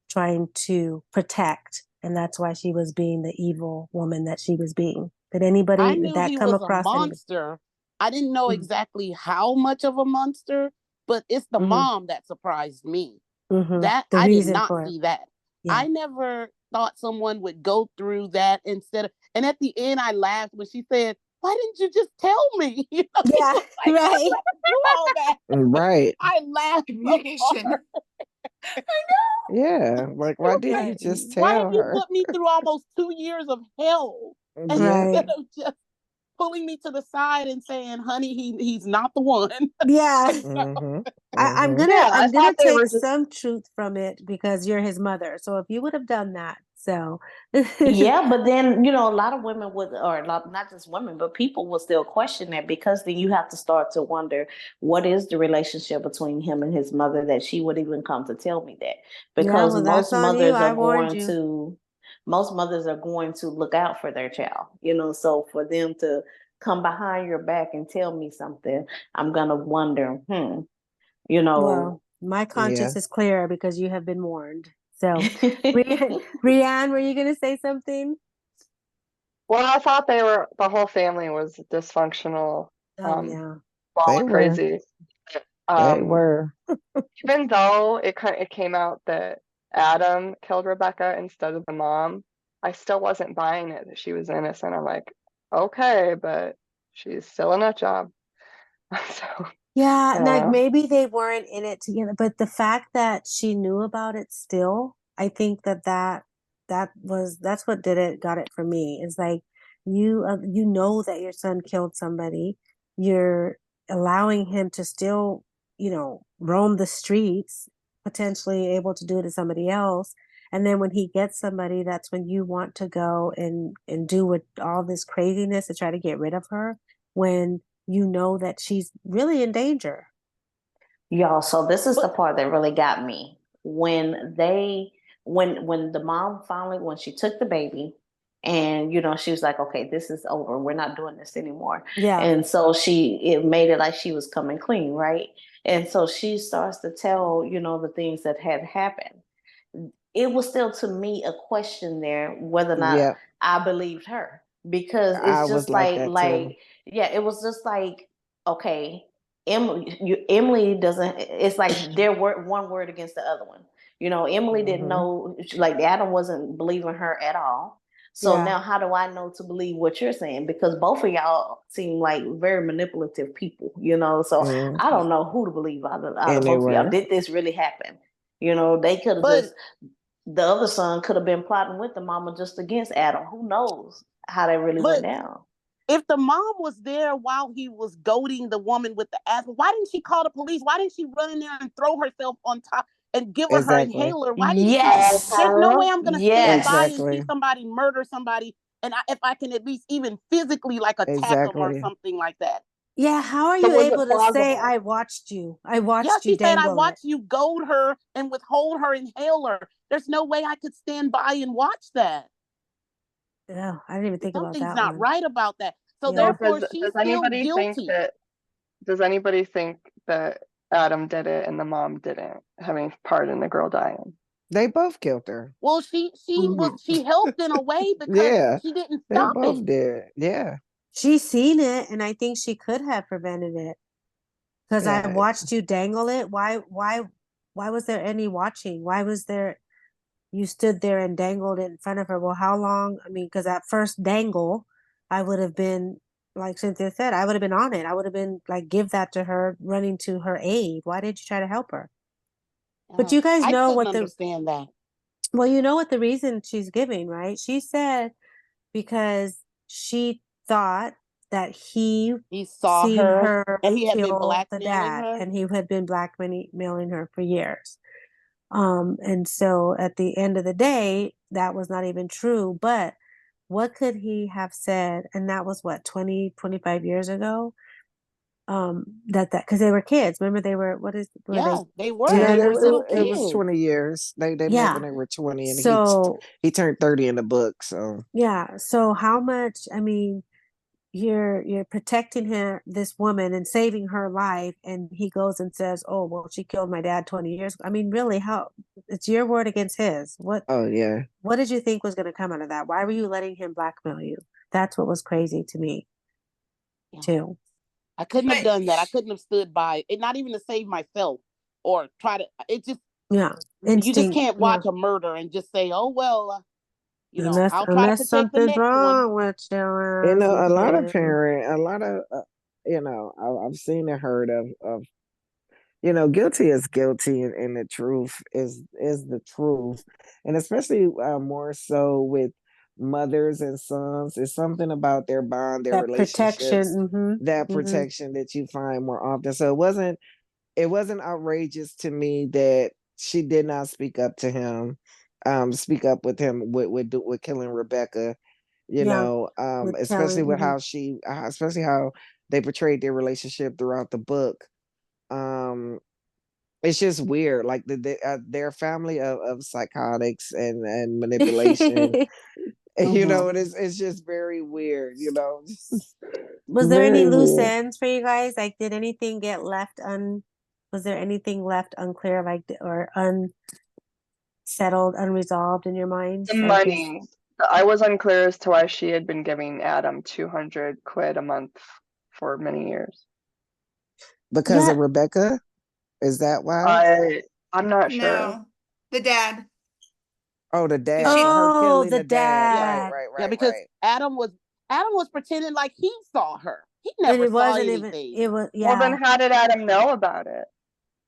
Speaker 1: trying to protect, and that's why she was being the evil woman that she was being?
Speaker 3: I
Speaker 1: Did
Speaker 3: knew
Speaker 1: that
Speaker 3: he
Speaker 1: come
Speaker 3: was a
Speaker 1: across anybody?
Speaker 3: monster. I didn't know
Speaker 1: Mm-hmm.
Speaker 3: exactly how much of a monster, but it's the
Speaker 1: Mm-hmm.
Speaker 3: mom that surprised me. That
Speaker 1: The
Speaker 3: I did
Speaker 1: reason
Speaker 3: not
Speaker 1: for it.
Speaker 3: see that.
Speaker 1: Yeah.
Speaker 3: I never thought someone would go through that instead of, and at the end I laughed when she said, "Why didn't you just tell me?" You know, she
Speaker 1: Yeah,
Speaker 3: was like, "Why do
Speaker 1: right.
Speaker 3: I have to do all that?"
Speaker 4: Right.
Speaker 3: I laughed so
Speaker 6: Communication.
Speaker 3: hard.
Speaker 4: Yeah. Like,
Speaker 3: It
Speaker 4: why
Speaker 3: was
Speaker 4: didn't
Speaker 3: like,
Speaker 4: you just
Speaker 3: why have
Speaker 4: tell
Speaker 3: you
Speaker 4: her?
Speaker 3: put me through almost 2 years of hell
Speaker 4: Yeah.
Speaker 1: Right.
Speaker 3: instead of just pulling me to the side and saying, "Honey, he's not the one."
Speaker 1: Yeah.
Speaker 4: Mm-hmm.
Speaker 1: I'm
Speaker 4: Mm-hmm.
Speaker 1: gonna
Speaker 5: Yeah, I
Speaker 1: I'm gonna
Speaker 5: thought they
Speaker 1: take
Speaker 5: were just.
Speaker 1: some truth from it because you're his mother. So if you would have done that, so
Speaker 2: Yeah, but then, a lot of women would, or a lot, not just women, but people will still question that, because then you have to start to wonder, what is the relationship between him and his mother, that she would even come to tell me that?
Speaker 1: yeah,
Speaker 2: Because
Speaker 1: well, that's on you. I warned you.
Speaker 2: most mothers are going to look out for their child, so for them to come behind your back and tell me something, I'm going to wonder, you know.
Speaker 1: Well, my
Speaker 4: Yeah.
Speaker 1: conscience is clear because you have been warned. So, Rianne, were you gonna say something?
Speaker 5: Well, I thought the whole family was dysfunctional,
Speaker 1: Oh
Speaker 5: um,
Speaker 1: yeah.
Speaker 4: They
Speaker 5: ball
Speaker 4: were.
Speaker 5: crazy.
Speaker 4: They
Speaker 5: Um,
Speaker 4: were.
Speaker 5: Even though it came out that Adam killed Rebecca instead of the mom, I still wasn't buying it that she was innocent. I'm like, okay, but she's still a nut job. So
Speaker 1: Yeah,
Speaker 5: I don't
Speaker 1: like
Speaker 5: know.
Speaker 1: maybe they weren't in it together, but the fact that she knew about it still, I think that's what did it, got it for me. It's like you know that your son killed somebody, you're allowing him to still, roam the streets, potentially able to do it to somebody else. And then when he gets somebody, that's when you want to go and do with all this craziness to try to get rid of her when you know that she's really in danger.
Speaker 2: Y'all, so this is the
Speaker 3: But
Speaker 2: part that really got me. When the mom finally, when she took the baby, and she was like, okay, this is over. We're not doing this anymore.
Speaker 1: Yeah.
Speaker 2: And so it made it like she was coming clean, right? And so she starts to tell, the things that had happened. It was still, to me, a question there whether or not
Speaker 4: Yeah.
Speaker 2: I believed her, because
Speaker 4: I
Speaker 2: it's
Speaker 4: was
Speaker 2: just
Speaker 4: like that too.
Speaker 2: yeah, it was just like, okay, Emily doesn't. It's like their word, one word against the other one. Emily didn't
Speaker 4: Mm-hmm.
Speaker 2: know, like Adam wasn't believing her at all. So
Speaker 1: Yeah.
Speaker 2: now, how do I know to believe what you're saying? Because both of y'all seem like very manipulative people. So
Speaker 4: Mm.
Speaker 2: I don't know who to believe out of
Speaker 4: And they
Speaker 2: both of y'all.
Speaker 4: were.
Speaker 2: Did this really happen? They could have
Speaker 3: but
Speaker 2: just, the other son could have been plotting with the mama just against Adam. Who knows how that really went
Speaker 3: but
Speaker 2: down?
Speaker 3: if the mom was there while he was goading the woman with the asthma, why didn't she call the police? Why didn't she run in there and throw herself on top and give her
Speaker 4: Exactly.
Speaker 3: inhaler? Why didn't she?
Speaker 2: Yes.
Speaker 3: There's no way I'm going to stand by
Speaker 2: Yes.
Speaker 3: and see
Speaker 4: Exactly.
Speaker 3: somebody murder somebody, and if I can at least even physically like attack them or
Speaker 4: Exactly.
Speaker 3: something like that.
Speaker 1: Yeah, how are
Speaker 5: So
Speaker 1: you
Speaker 5: was it
Speaker 1: able to say
Speaker 5: plausible?
Speaker 1: I watched you? I
Speaker 3: Yeah,
Speaker 1: watched you
Speaker 3: she said, I
Speaker 1: dangle it.
Speaker 3: watched you goad her and withhold her inhaler. There's no way I could stand by and watch that.
Speaker 1: Yeah, I didn't even think about
Speaker 3: Something's
Speaker 1: that
Speaker 3: not
Speaker 1: one.
Speaker 3: right about that. So
Speaker 1: Yeah.
Speaker 5: So
Speaker 3: therefore, she's still guilty.
Speaker 5: does anybody think that Adam did it and the mom didn't have any part in the girl dying?
Speaker 4: They both killed her.
Speaker 3: Well, she helped in a way because
Speaker 4: Yeah.
Speaker 3: she didn't
Speaker 4: They
Speaker 3: stop it.
Speaker 4: both did. Yeah.
Speaker 1: She seen it and I think she could have prevented it. Because I
Speaker 4: Yeah.
Speaker 1: watched you dangle it. Why was there any watching? Why was there you stood there and dangled it in front of her? Well, how long? I mean, because at first dangle, I would have been, like Cynthia said, I would have been on it. I would have been like, give that to her, running to her aid. Why didn't you try to help her? But you guys
Speaker 3: I
Speaker 1: know
Speaker 3: couldn't
Speaker 1: what the
Speaker 3: understand that.
Speaker 1: well, you know what the reason she's giving, right? She said because she thought that he
Speaker 3: He saw
Speaker 1: seen
Speaker 3: her
Speaker 1: her
Speaker 3: and he had been
Speaker 1: kill the
Speaker 3: blackmailing
Speaker 1: dad
Speaker 3: her.
Speaker 1: and he had been blackmailing her for years. And so at the end of the day, that was not even true. But what could he have said? And that was what, 20, 25 years ago? That because they were kids. Remember they were they
Speaker 3: Yeah, they were.
Speaker 4: Yeah,
Speaker 3: They
Speaker 1: 10?
Speaker 3: were little
Speaker 4: it was
Speaker 3: kids.
Speaker 4: 20 years. They met when
Speaker 1: Yeah.
Speaker 4: they were 20, and
Speaker 1: So
Speaker 4: he turned 30 in the book. So
Speaker 1: yeah. So how much, I mean, you're protecting this woman and saving her life, and he goes and says, oh well, she killed my dad 20 years ago. I mean, really, how it's your word against his.
Speaker 4: oh yeah.
Speaker 1: What did you think was going to come out of that? Why were you letting him blackmail you? That's what was crazy to me
Speaker 3: Yeah.
Speaker 1: too.
Speaker 3: I couldn't have
Speaker 6: But
Speaker 3: done that. I couldn't have stood by it, not even to save myself or try to. It just
Speaker 1: Yeah.
Speaker 3: You just
Speaker 1: Instinct.
Speaker 3: can't
Speaker 1: Yeah.
Speaker 3: watch a murder and just say, "Oh well,
Speaker 1: Unless
Speaker 3: I'll try to
Speaker 1: unless
Speaker 3: protect the
Speaker 1: something's
Speaker 3: next one."
Speaker 1: wrong with
Speaker 4: You
Speaker 1: your ass,
Speaker 4: know,
Speaker 1: you
Speaker 4: a lot of
Speaker 1: can.
Speaker 4: parent, a lot of, I've seen and heard of guilty is guilty, and the truth is the truth, and especially more so with mothers and sons. It's something about their bond, their
Speaker 1: That
Speaker 4: relationships,
Speaker 1: protection.
Speaker 4: that
Speaker 1: Mm-hmm.
Speaker 4: protection that you find more often. So it wasn't outrageous to me that she did not speak up to him, speak up with him with killing Rebecca.
Speaker 1: Yeah. With
Speaker 4: Especially
Speaker 1: Kelly.
Speaker 4: with
Speaker 1: Mm-hmm.
Speaker 4: especially how they portrayed their relationship throughout the book. Um, it's just weird, like their family of psychotics and manipulation.
Speaker 3: Mhm.
Speaker 4: It's just very weird. Just
Speaker 1: Was there any
Speaker 4: very
Speaker 1: loose
Speaker 4: weird.
Speaker 1: ends for you guys? Like, did anything get left was there anything left unclear, like, or unsettled, unresolved in your
Speaker 5: The
Speaker 1: minds? Like, is
Speaker 5: money. I was unclear as to why she had been giving Adam 200 quid a month for many years.
Speaker 4: Because
Speaker 1: yeah.
Speaker 4: of Rebecca. Is that why?
Speaker 5: I'm not sure.
Speaker 6: No, the dad.
Speaker 4: Oh, the
Speaker 6: Because
Speaker 4: dad, for
Speaker 6: she,
Speaker 4: her
Speaker 1: Oh,
Speaker 4: killing
Speaker 1: the
Speaker 4: the dad.
Speaker 3: Yeah,
Speaker 4: Right,
Speaker 1: dad.
Speaker 4: right,
Speaker 3: yeah,
Speaker 4: right,
Speaker 3: because
Speaker 4: right.
Speaker 3: Adam was pretending like he saw her. He
Speaker 1: And
Speaker 3: never
Speaker 1: it
Speaker 3: saw
Speaker 1: wasn't even,
Speaker 3: anything.
Speaker 1: it was,
Speaker 5: Well, then
Speaker 1: yeah.
Speaker 5: how did Adam know about it?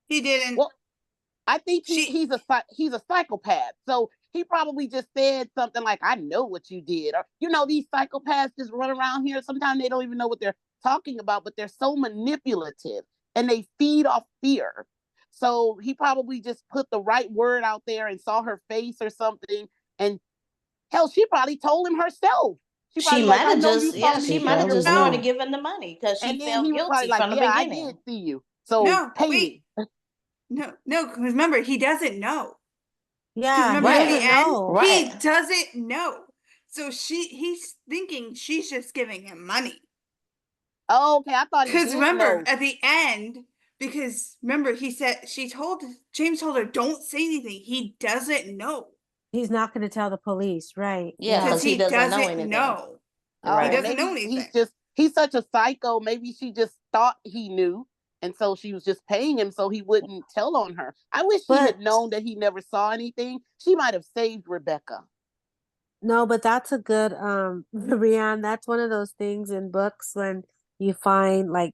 Speaker 6: he didn't.
Speaker 3: Well, I think
Speaker 6: She,
Speaker 3: he's a psychopath. So he probably just said something like, "I know what you did," or these psychopaths just run around here. Sometimes they don't even know what they're talking about, but they're so manipulative and they feed off fear. So he probably just put the right word out there and saw her face or something. And hell, she probably told him herself. She
Speaker 2: She
Speaker 3: probably like,
Speaker 2: might
Speaker 3: "I
Speaker 2: have
Speaker 3: know you
Speaker 2: just,
Speaker 3: saw
Speaker 2: yeah,
Speaker 3: me
Speaker 2: she
Speaker 4: She
Speaker 2: might
Speaker 3: stealing
Speaker 2: have
Speaker 3: your
Speaker 2: just
Speaker 4: probably
Speaker 2: started
Speaker 3: money."
Speaker 4: did.
Speaker 2: giving the money because she
Speaker 3: And then
Speaker 2: felt
Speaker 3: he was probably
Speaker 2: guilty
Speaker 3: like,
Speaker 2: from the
Speaker 3: "Yeah, I did
Speaker 2: beginning.
Speaker 3: see you. So
Speaker 6: no,
Speaker 3: pay
Speaker 6: wait,
Speaker 3: me."
Speaker 6: no, because remember, he doesn't know. Because
Speaker 1: Yeah.
Speaker 6: remember,
Speaker 1: He
Speaker 6: at the
Speaker 2: Right,
Speaker 1: doesn't
Speaker 6: end,
Speaker 1: know.
Speaker 6: he
Speaker 2: right.
Speaker 6: doesn't know. So he's thinking she's just giving him money.
Speaker 3: Oh, okay, I thought he
Speaker 6: Because
Speaker 3: did
Speaker 6: remember,
Speaker 3: know.
Speaker 6: at the end, because remember, James told her, don't say anything. He doesn't know.
Speaker 1: He's not going to tell the police. Right.
Speaker 2: Yeah,
Speaker 1: Yeah.
Speaker 6: Because
Speaker 2: because he
Speaker 6: he
Speaker 2: doesn't know
Speaker 6: doesn't
Speaker 2: anything.
Speaker 6: know. He
Speaker 3: Oh,
Speaker 2: Right.
Speaker 6: doesn't know
Speaker 3: maybe
Speaker 6: anything.
Speaker 3: he's such a psycho. Maybe she just thought he knew. And so she was just paying him so he wouldn't tell on her. I wish she
Speaker 1: But
Speaker 3: had known that he never saw anything. She might have saved Rebecca.
Speaker 1: no, but that's a good, Rianne, that's one of those things in books when you find like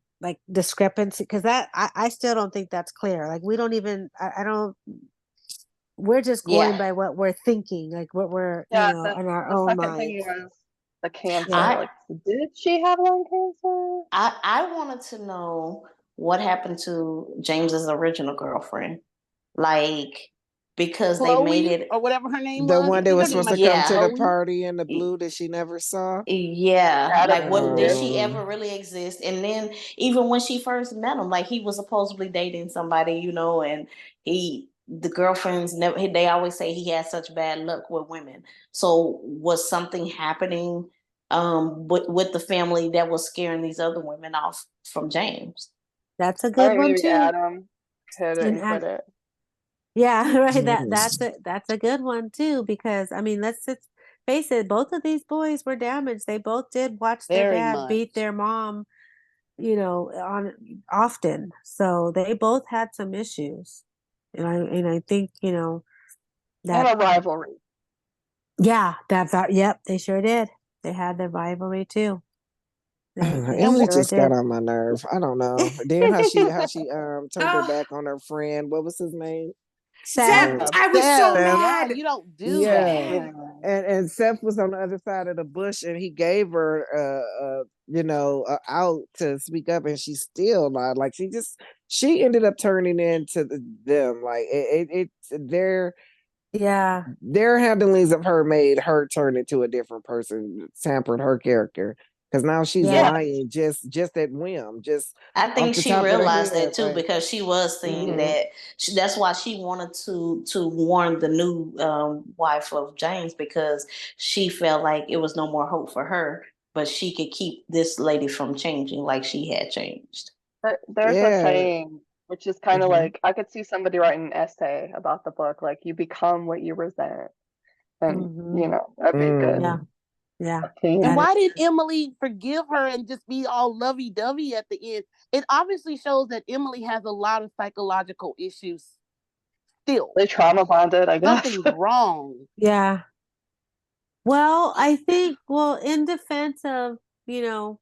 Speaker 1: discrepancy, because I still don't think that's clear. Like, we don't even, I don't, we're just going
Speaker 2: Yeah.
Speaker 1: by what we're thinking, like what we're,
Speaker 5: Yeah,
Speaker 1: in our
Speaker 5: the
Speaker 1: own
Speaker 5: second thing
Speaker 1: minds.
Speaker 5: was the cancer.
Speaker 1: Yeah.
Speaker 2: I
Speaker 5: Like, did she have lung cancer?
Speaker 2: I wanted to know what happened to James's original girlfriend. Like, because they made
Speaker 3: Chloe,
Speaker 2: it,
Speaker 3: or whatever her name
Speaker 4: The
Speaker 3: was.
Speaker 4: one
Speaker 3: I
Speaker 4: that
Speaker 3: think
Speaker 4: was
Speaker 3: her name
Speaker 4: supposed
Speaker 3: might
Speaker 4: to
Speaker 3: have been
Speaker 4: come to
Speaker 2: yeah.
Speaker 4: the
Speaker 3: Chloe.
Speaker 4: party in the blue that she never saw.
Speaker 2: Yeah,
Speaker 5: Adam
Speaker 2: like what did
Speaker 5: did.
Speaker 2: she
Speaker 4: Um,
Speaker 2: ever really exist? And then even when she first met him, like he was supposedly dating somebody, and the girlfriends never. They always say he had such bad luck with women. So was something happening with the family that was scaring these other women off from James?
Speaker 1: That's a
Speaker 5: I
Speaker 1: good
Speaker 5: think
Speaker 1: one
Speaker 5: maybe
Speaker 1: too.
Speaker 5: Adam hit it
Speaker 1: And
Speaker 5: and quit it.
Speaker 1: yeah, right.
Speaker 4: yes.
Speaker 1: That's a good one too, because I mean, let's just face it, both of these boys were damaged. They both did watch their
Speaker 3: Very
Speaker 1: dad
Speaker 3: much.
Speaker 1: beat their mom, on often. So they both had some issues. And I think,
Speaker 5: And
Speaker 1: that
Speaker 5: a rivalry.
Speaker 1: yeah, yep, they sure did. They had their rivalry too. They
Speaker 3: And
Speaker 4: Emily
Speaker 1: sure
Speaker 4: just got
Speaker 1: did.
Speaker 4: on my nerve. I don't know. Then how she turned her
Speaker 6: Oh,
Speaker 4: back on her friend. What was his name?
Speaker 6: Seth,
Speaker 1: Seth.
Speaker 4: Um
Speaker 6: I was so
Speaker 3: Seth,
Speaker 4: Seth.
Speaker 3: yeah,
Speaker 6: mad.
Speaker 3: you don't do
Speaker 4: Yeah.
Speaker 3: that.
Speaker 5: Yeah.
Speaker 4: And Seth was on the other side of the bush, and he gave her out to speak up, and she still lied. Like she ended up turning into them. Like
Speaker 1: Yeah.
Speaker 4: their handlings of her made her turn into a different person, tampered her character. Because now she's
Speaker 1: Yeah.
Speaker 5: Yeah.
Speaker 4: lying just at whim, just
Speaker 2: I
Speaker 4: off
Speaker 2: think
Speaker 4: the
Speaker 2: she
Speaker 4: top of the
Speaker 2: realized
Speaker 4: head.
Speaker 2: that too
Speaker 4: Like,
Speaker 2: because she was seeing
Speaker 4: mhm.
Speaker 2: that. That's why she wanted to warn the new wife of James because she felt like it was no more hope for her, but she could keep this lady from changing like she had changed.
Speaker 5: There's a
Speaker 4: Yeah.
Speaker 5: saying, which is kind of
Speaker 4: Hmm.
Speaker 5: like, I could see somebody writing an essay about the book, like, you become what you resent. And,
Speaker 1: Hmm.
Speaker 5: that'd be a good
Speaker 1: Yeah.
Speaker 4: Mm.
Speaker 1: Yeah.
Speaker 3: And
Speaker 5: opinion.
Speaker 1: That
Speaker 3: why did Emily forgive her and just be all lovey-dovey at the end? It obviously shows that Emily has a lot of psychological issues. still
Speaker 5: They trauma bonded, I guess.
Speaker 3: something's wrong.
Speaker 1: Yeah. Well, I think, well, in defense of, you know,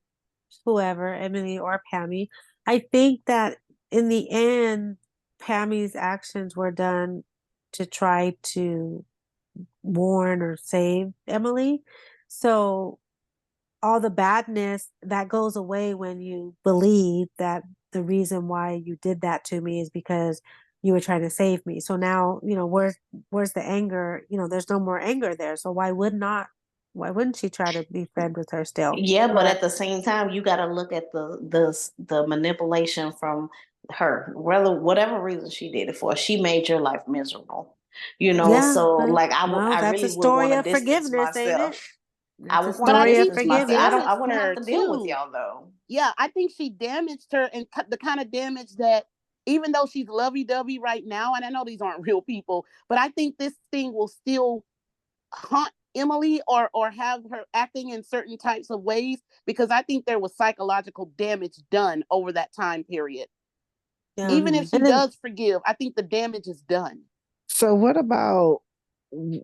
Speaker 1: whoever, Emily or Pammy, I think that in the end, Pammy's actions were done to try to warn or save Emily. So all the badness that goes away when you believe that the reason why you did that to me is because you were trying to save me. So now, you know, where's the anger? You know, there's no more anger there. So why wouldn't she try to be friends with her still?
Speaker 2: Yeah, but
Speaker 5: Right.
Speaker 2: at the same time, you got to look at the manipulation from her. Whether whatever reason she did it for, she made your life miserable. You know,
Speaker 1: Yeah,
Speaker 2: so
Speaker 1: but
Speaker 2: like
Speaker 1: well,
Speaker 2: I
Speaker 1: that's a
Speaker 2: really would
Speaker 1: story
Speaker 2: want to
Speaker 1: of
Speaker 2: distance
Speaker 1: forgiveness, ain't it?
Speaker 2: myself. I
Speaker 1: That's a
Speaker 2: would want
Speaker 3: But
Speaker 2: to
Speaker 3: I
Speaker 1: story of
Speaker 3: think
Speaker 2: distance
Speaker 3: she
Speaker 2: myself.
Speaker 1: forgiveness.
Speaker 2: I
Speaker 3: damaged
Speaker 2: wouldn't have
Speaker 3: her
Speaker 2: to deal with
Speaker 3: too.
Speaker 2: y'all though.
Speaker 3: Yeah, I think she damaged her, and the kind of damage that, even though she's lovey-dovey right now, and I know these aren't real people, but I think this thing will still haunt Emily, or have her acting in certain types of ways, because I think there was psychological damage done over that time period.
Speaker 1: Yeah.
Speaker 3: Even if
Speaker 2: Mhm.
Speaker 3: she
Speaker 1: And then
Speaker 3: does forgive, I think the damage is done.
Speaker 4: So what about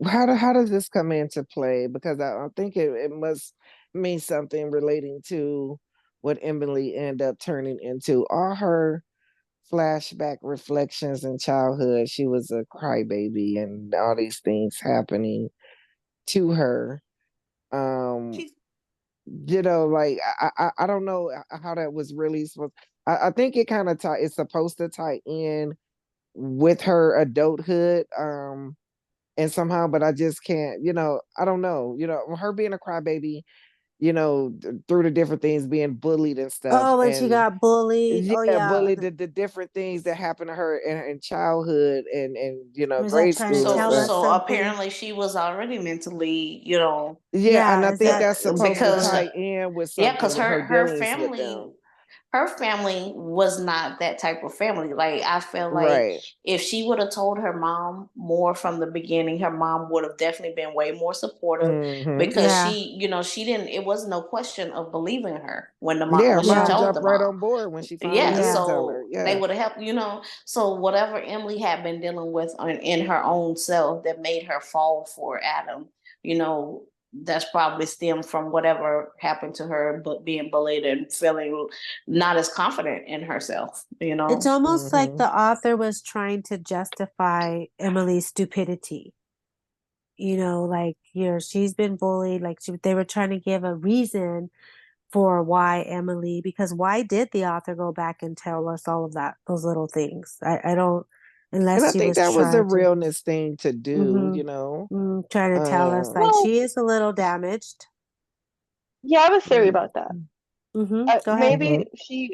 Speaker 4: how does this come into play? Because I think it must mean something relating to what Emily ended up turning into. All her flashback reflections in childhood, she was a crybaby and all these things happening to her. Um,
Speaker 6: She's
Speaker 4: you know, like I don't know how that was really supposed. I think it kind of it's supposed to tie in with her adulthood. And somehow, but I just can't, I don't know, her being a crybaby, through the different things, being bullied and stuff.
Speaker 1: oh, when she
Speaker 4: And
Speaker 1: got bullied. Oh
Speaker 4: yeah,
Speaker 1: yeah.
Speaker 4: bullied, the different things that happened to her in childhood and
Speaker 1: Was that
Speaker 4: grade
Speaker 1: trying to
Speaker 4: school and
Speaker 1: tell
Speaker 2: So
Speaker 4: stuff.
Speaker 1: us
Speaker 2: so
Speaker 1: something?
Speaker 2: apparently she was already mentally, you know,
Speaker 4: Yeah, and
Speaker 1: Yeah,
Speaker 4: I
Speaker 1: is
Speaker 4: think
Speaker 1: that
Speaker 4: that's supposed to
Speaker 2: because
Speaker 4: tie in with
Speaker 2: yeah,
Speaker 4: something
Speaker 2: because
Speaker 4: with her
Speaker 2: her
Speaker 4: dealings with them.
Speaker 2: family was not that type of family. Like I feel like
Speaker 4: Right.
Speaker 2: if she would have told her mom more from the beginning, her mom would have definitely been way more supportive
Speaker 4: Hmm.
Speaker 2: because
Speaker 1: yeah.
Speaker 2: she, you know, she didn't. It was no question of believing her when
Speaker 4: Yeah, her
Speaker 2: when she
Speaker 4: mom
Speaker 1: Yeah.
Speaker 2: told the
Speaker 4: jumped right
Speaker 2: mom.
Speaker 4: on board when she finally
Speaker 2: Yeah,
Speaker 4: did
Speaker 1: Yeah.
Speaker 4: tell her.
Speaker 2: so they
Speaker 4: Yeah.
Speaker 2: would have helped, you know. So whatever Emily had been dealing with in her own self that made her fall for Adam, you know, that's probably stemmed from whatever happened to her, but being bullied and feeling not as confident in herself, you
Speaker 1: It's
Speaker 2: know.
Speaker 1: almost like
Speaker 4: Hmm.
Speaker 1: the author was trying to justify Emily's stupidity. You know, like, you know, she's been bullied. Like they were trying to give a reason for why Emily, because why did the author go back and tell us all of that, those little things? I don't,
Speaker 4: And
Speaker 1: unless
Speaker 4: I
Speaker 1: she
Speaker 4: think
Speaker 1: was
Speaker 4: that was the
Speaker 1: trying to,
Speaker 4: realness thing to do,
Speaker 1: mm-hmm,
Speaker 4: you know.
Speaker 1: trying to tell us
Speaker 4: Um,
Speaker 1: like
Speaker 5: Well,
Speaker 1: she is a little damaged.
Speaker 5: yeah, I have a theory
Speaker 4: mhm,
Speaker 5: about that.
Speaker 1: Mm-hmm. Go ahead.
Speaker 5: Maybe
Speaker 4: mhm,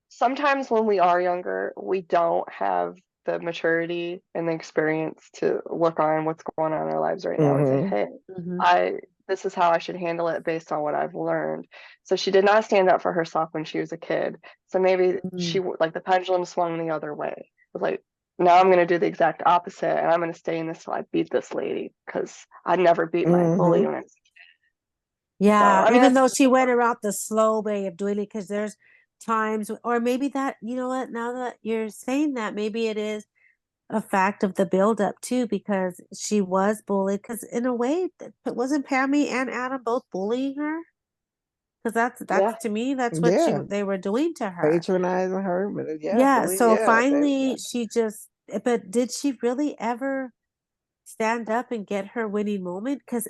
Speaker 5: sometimes when we are younger, we don't have the maturity and the experience to look on what's going on in our lives right now and say,
Speaker 4: mhm,
Speaker 5: hey,
Speaker 1: Mm-hmm.
Speaker 5: I this is how I should handle it based on what I've learned. So she did not stand up for herself when she was a kid. So maybe
Speaker 1: Mm-hmm.
Speaker 5: like the pendulum swung the other way. It was like, now I'm going to do the exact opposite and I'm going to stay in this till I beat this lady because I never beat my bully
Speaker 4: mhm.
Speaker 5: when it's so.
Speaker 1: Yeah,
Speaker 5: I mean,
Speaker 1: even
Speaker 5: that's
Speaker 1: though
Speaker 5: just
Speaker 1: she
Speaker 5: a
Speaker 1: went
Speaker 5: thought.
Speaker 1: around the slow way of doing it, because there's times, or maybe that, you know what, now that you're saying that, maybe it is a fact of the buildup too, because she was bullied. Because in a way, wasn't Pammy and Adam both bullying her? Because that's
Speaker 5: Yeah,
Speaker 1: to me, that's what
Speaker 4: Yeah,
Speaker 1: they were doing to her.
Speaker 4: patronizing her, but yeah,
Speaker 1: Yeah.
Speaker 4: believe,
Speaker 1: So
Speaker 4: yeah,
Speaker 1: finally, she just. But did she really ever stand up and get her winning moment? Because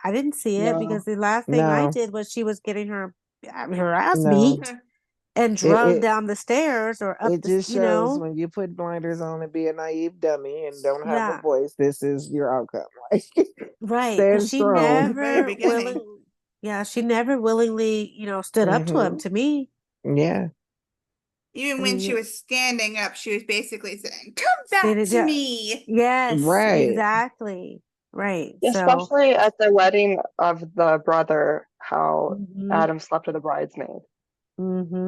Speaker 1: I didn't see it, because
Speaker 5: no,
Speaker 1: the last thing I
Speaker 4: no,
Speaker 1: did was she was getting her ass
Speaker 4: no.
Speaker 1: beat and
Speaker 4: It,
Speaker 1: drugged
Speaker 4: it
Speaker 1: down the stairs or up
Speaker 4: it
Speaker 1: the,
Speaker 4: just
Speaker 1: you
Speaker 4: shows
Speaker 1: know.
Speaker 4: when you put blinders on and be a naive dummy and don't have a
Speaker 1: Yeah,
Speaker 4: voice, this is your outcome. Like,
Speaker 1: right. Because
Speaker 4: stand
Speaker 1: she
Speaker 6: from the
Speaker 4: strong.
Speaker 6: very
Speaker 1: never
Speaker 6: beginning.
Speaker 1: willing. Yeah, she never willingly, stood up to him.
Speaker 4: Hmm.
Speaker 1: To me,
Speaker 4: Yeah,
Speaker 6: Even
Speaker 1: I
Speaker 6: when she
Speaker 1: mean,
Speaker 6: was standing up, she was basically saying, "Come back
Speaker 1: stated,
Speaker 6: to
Speaker 1: yeah,
Speaker 6: me."
Speaker 1: yes,
Speaker 4: right.
Speaker 1: exactly, right. So,
Speaker 5: especially at the wedding of the brother, how
Speaker 1: hmm
Speaker 5: Adam slept with a bridesmaid.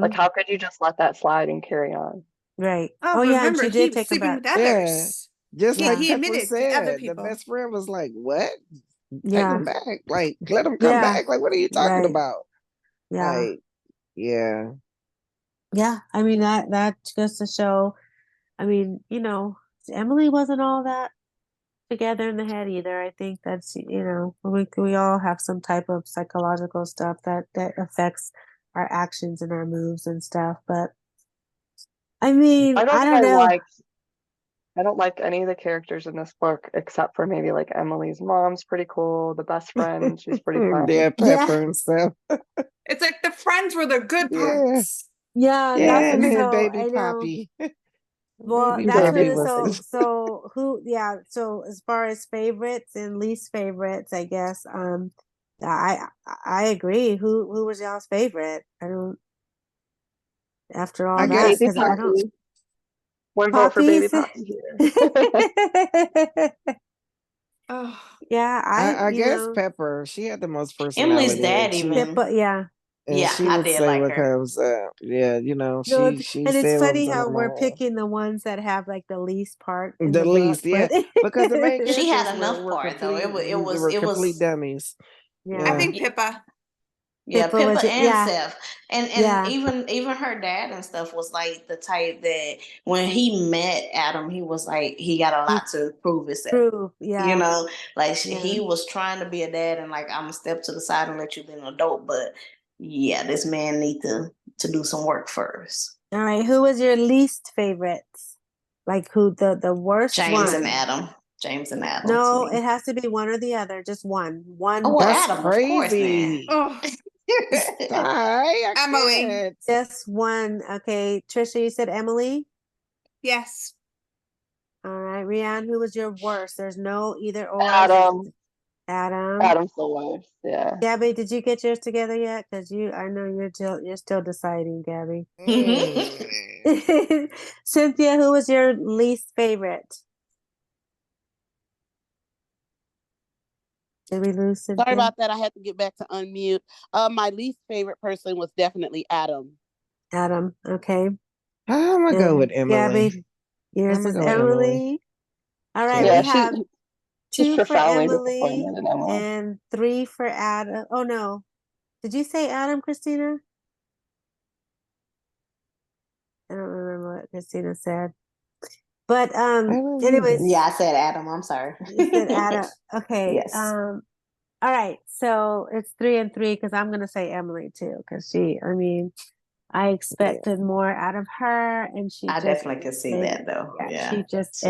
Speaker 5: Like,
Speaker 1: hmm
Speaker 5: how could you just let that slide and carry on?
Speaker 1: right.
Speaker 6: Oh,
Speaker 1: Oh
Speaker 6: but
Speaker 1: yeah, and
Speaker 6: remember,
Speaker 1: she
Speaker 6: he
Speaker 1: did
Speaker 6: was
Speaker 1: take him
Speaker 6: sleeping
Speaker 1: back.
Speaker 6: with
Speaker 4: Yeah.
Speaker 6: others.
Speaker 4: Just
Speaker 6: He
Speaker 4: like
Speaker 1: Yeah,
Speaker 6: he
Speaker 4: Pepper
Speaker 6: admitted to other
Speaker 4: said, the
Speaker 6: people.
Speaker 4: best friend was like, "What? Take
Speaker 1: yeah,
Speaker 4: him back! Like, let him come
Speaker 1: yeah,
Speaker 4: back! Like, what are you talking
Speaker 1: right.
Speaker 4: about?"
Speaker 1: Yeah,
Speaker 4: Like, yeah,
Speaker 1: yeah. I mean, that goes to show. I mean, Emily wasn't all that together in the head either. I think that's, we all have some type of psychological stuff that affects our actions and our moves and stuff. But I mean,
Speaker 5: I don't
Speaker 1: I
Speaker 5: think
Speaker 1: don't know.
Speaker 5: I don't like any of the characters in this book except for maybe like Emily's mom's pretty cool. The best friend, she's pretty fun.
Speaker 4: Yeah,
Speaker 1: Yeah,
Speaker 4: Pepper and stuff.
Speaker 6: It's like the friends were the good
Speaker 4: Yeah.
Speaker 6: parts.
Speaker 1: yeah, that's
Speaker 4: Yeah, and
Speaker 1: what.
Speaker 4: then
Speaker 1: So
Speaker 4: Baby
Speaker 1: I know.
Speaker 4: Poppy.
Speaker 1: Well,
Speaker 4: Baby
Speaker 1: that's
Speaker 4: Poppy
Speaker 1: what.
Speaker 4: was
Speaker 1: So who? Yeah. So as far as favorites and least favorites, I guess. I agree. Who was y'all's favorite? I don't. After all
Speaker 4: I
Speaker 1: that,
Speaker 4: guess
Speaker 5: Baby
Speaker 1: because I don't.
Speaker 5: Poppy. One vote for Baby
Speaker 1: Poppies.
Speaker 5: Poppy here.
Speaker 6: Oh,
Speaker 1: Yeah,
Speaker 4: I guess Pepper, she had the most
Speaker 2: Emily's
Speaker 4: personality
Speaker 2: dad even.
Speaker 1: Pippa, yeah.
Speaker 4: and
Speaker 2: Yeah,
Speaker 4: she
Speaker 2: I
Speaker 4: would
Speaker 2: did
Speaker 4: say
Speaker 2: like
Speaker 4: what
Speaker 2: her.
Speaker 4: comes yeah,
Speaker 1: No,
Speaker 4: she
Speaker 1: and it's
Speaker 4: said what
Speaker 1: funny
Speaker 4: was on
Speaker 1: how
Speaker 4: her
Speaker 1: we're
Speaker 4: mind.
Speaker 1: picking the ones that have like the least part in
Speaker 4: The
Speaker 1: the book,
Speaker 4: least, yeah.
Speaker 1: but
Speaker 4: Because the main
Speaker 2: She
Speaker 4: characters
Speaker 2: had enough
Speaker 4: were
Speaker 2: part though.
Speaker 4: complete
Speaker 2: It was
Speaker 4: were
Speaker 2: it
Speaker 4: complete
Speaker 2: was
Speaker 4: dummies.
Speaker 6: I
Speaker 1: yeah,
Speaker 4: Yeah.
Speaker 6: think Pippa.
Speaker 2: Yeah,
Speaker 1: Pippa
Speaker 2: Pippa
Speaker 1: was
Speaker 2: and
Speaker 1: yeah,
Speaker 2: Seth, and
Speaker 1: yeah,
Speaker 2: even her dad and stuff was like the type that when he met Adam, he was like he got a lot to prove himself.
Speaker 1: proof,
Speaker 2: You
Speaker 1: yeah,
Speaker 2: know, like
Speaker 1: yeah.
Speaker 2: he was trying to be a dad, and like I'm gonna step to the side and let you be an adult, but yeah, this man need to do some work first.
Speaker 1: All right, who was your least favorite? Like who the worst
Speaker 2: James and
Speaker 1: one?
Speaker 2: Adam, James and Adam to
Speaker 1: No,
Speaker 2: me.
Speaker 1: it has to be one or the other, just one,
Speaker 2: Oh
Speaker 1: one
Speaker 2: well,
Speaker 4: That's
Speaker 1: best,
Speaker 2: Adam, of course, man.
Speaker 4: crazy.
Speaker 6: Oh,
Speaker 4: I
Speaker 6: Emily.
Speaker 4: can't.
Speaker 1: just one. Okay, Trisha, you said Emily.
Speaker 6: Yes.
Speaker 1: All right, Rianne, who was your worst? There's no either or.
Speaker 5: Adam.
Speaker 1: Adam.
Speaker 5: Adam's the worst. Yeah.
Speaker 1: Gabby, did you get yours together yet? Because I know you're still deciding, Gabby.
Speaker 4: Mm.
Speaker 1: Cynthia, who was your least favorite? Did we lose
Speaker 3: Sorry
Speaker 1: Cynthia?
Speaker 3: about that. I had to get back to unmute. My least favorite person was definitely Adam.
Speaker 1: Adam. Okay.
Speaker 4: I'm gonna go with
Speaker 1: And
Speaker 4: Emily.
Speaker 1: Gabby, yours
Speaker 4: I'm gonna
Speaker 1: is
Speaker 4: go with Emily.
Speaker 1: Emily. All right,
Speaker 4: Yeah.
Speaker 1: we
Speaker 5: Yeah,
Speaker 1: have
Speaker 5: she's
Speaker 1: 2 for
Speaker 5: profoundly
Speaker 1: Emily
Speaker 5: disappointed in Emily.
Speaker 1: and 3 for Adam. Oh no. Did you say Adam, Christina? I don't remember what Christina said. But
Speaker 4: I don't either.
Speaker 2: Yeah,
Speaker 1: anyways,
Speaker 2: I said Adam. I'm sorry.
Speaker 1: you said Adam. Okay.
Speaker 2: Yes.
Speaker 1: All right. So it's 3 and 3 because I'm gonna say Emily too, because I
Speaker 4: Yeah.
Speaker 1: expected more out of her, and she
Speaker 2: I
Speaker 1: just
Speaker 2: definitely could see
Speaker 1: irritated.
Speaker 2: that though.
Speaker 1: Yeah,
Speaker 2: Yeah.
Speaker 1: she just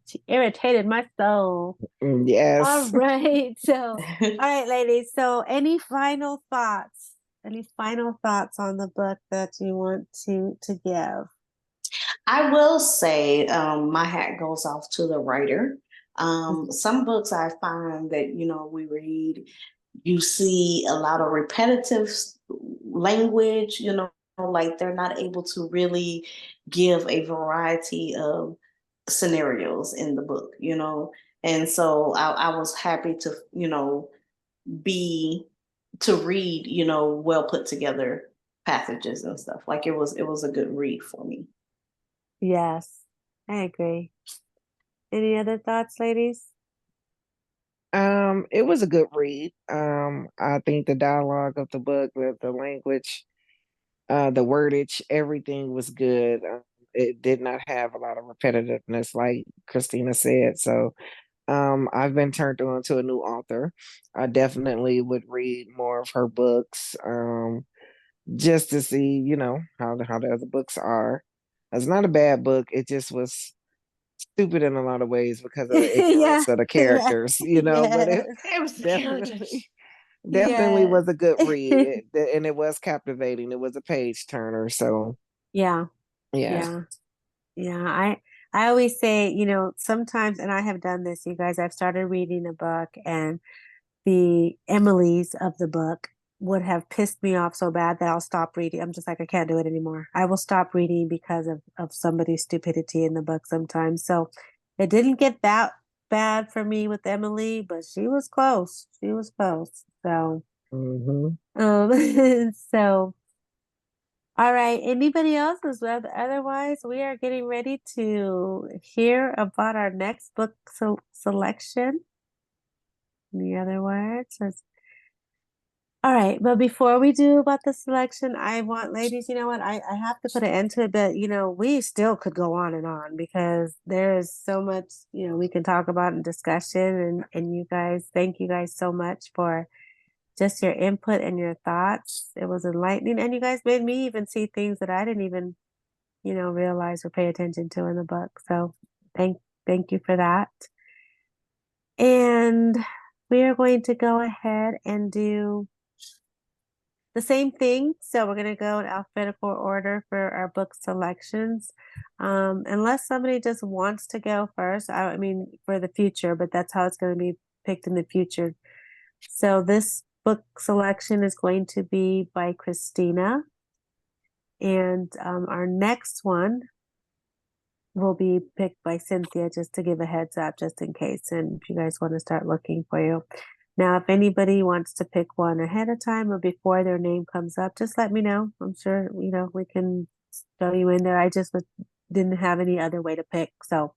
Speaker 2: She
Speaker 1: irritated my soul. All
Speaker 4: Yes.
Speaker 1: right. So, all right, ladies. So, any final thoughts? Any final thoughts on the book that you want to give?
Speaker 2: I will say my hat goes off to the writer. Some books I find that, we read, you see a lot of repetitive language, like they're not able to really give a variety of scenarios in the book, And so I was happy to, be to read, well put together passages and stuff. Like it was a good read for me.
Speaker 1: Yes, I agree. Any other thoughts, ladies?
Speaker 4: It was a good read. I think the dialogue of the book, the language, the wordage, everything was good. It did not have a lot of repetitiveness, like Christina said. So, I've been turned on to a new author. I definitely would read more of her books, just to see, how the other books are. It's not a bad book. It just was stupid in a lot of ways because of the
Speaker 1: Yeah,
Speaker 4: ignorance of the
Speaker 1: yeah,
Speaker 4: characters, but it
Speaker 1: yes,
Speaker 6: It was the characters.
Speaker 4: definitely definitely
Speaker 1: yes.
Speaker 4: was a good read. And it was captivating. It was a page turner. So
Speaker 1: Yeah,
Speaker 4: yeah.
Speaker 1: yeah, yeah. I always say, sometimes, and I have done this, you guys, I've started reading a book and the Emily's of the book would have pissed me off so bad that I'll stop reading. I'm just like, I can't do it anymore. I will stop reading because of somebody's stupidity in the book sometimes. So it didn't get that bad for me with Emily, but she was close. She was close. So,
Speaker 4: Hmm.
Speaker 1: so all right. Anybody else? Otherwise, we are getting ready to hear about our next book selection. Any other words? All right, but before we do about the selection, I want ladies, you know what? I have to put an end to it, but we still could go on and on because there is so much, we can talk about in discussion and you guys, thank you guys so much for just your input and your thoughts. It was enlightening and you guys made me even see things that I didn't even, realize or pay attention to in the book. So thank you for that. And we are going to go ahead and do the same thing. So we're going to go in alphabetical order for our book selections. Unless somebody just wants to go first, I mean, for the future, but that's how it's going to be picked in the future. So this book selection is going to be by Christina. And our next one will be picked by Cynthia, just to give a heads up, just in case. And if you guys want to start looking for you. Now, if anybody wants to pick one ahead of time or before their name comes up, just let me know. I'm sure, we can throw you in there. I just didn't have any other way to pick. So,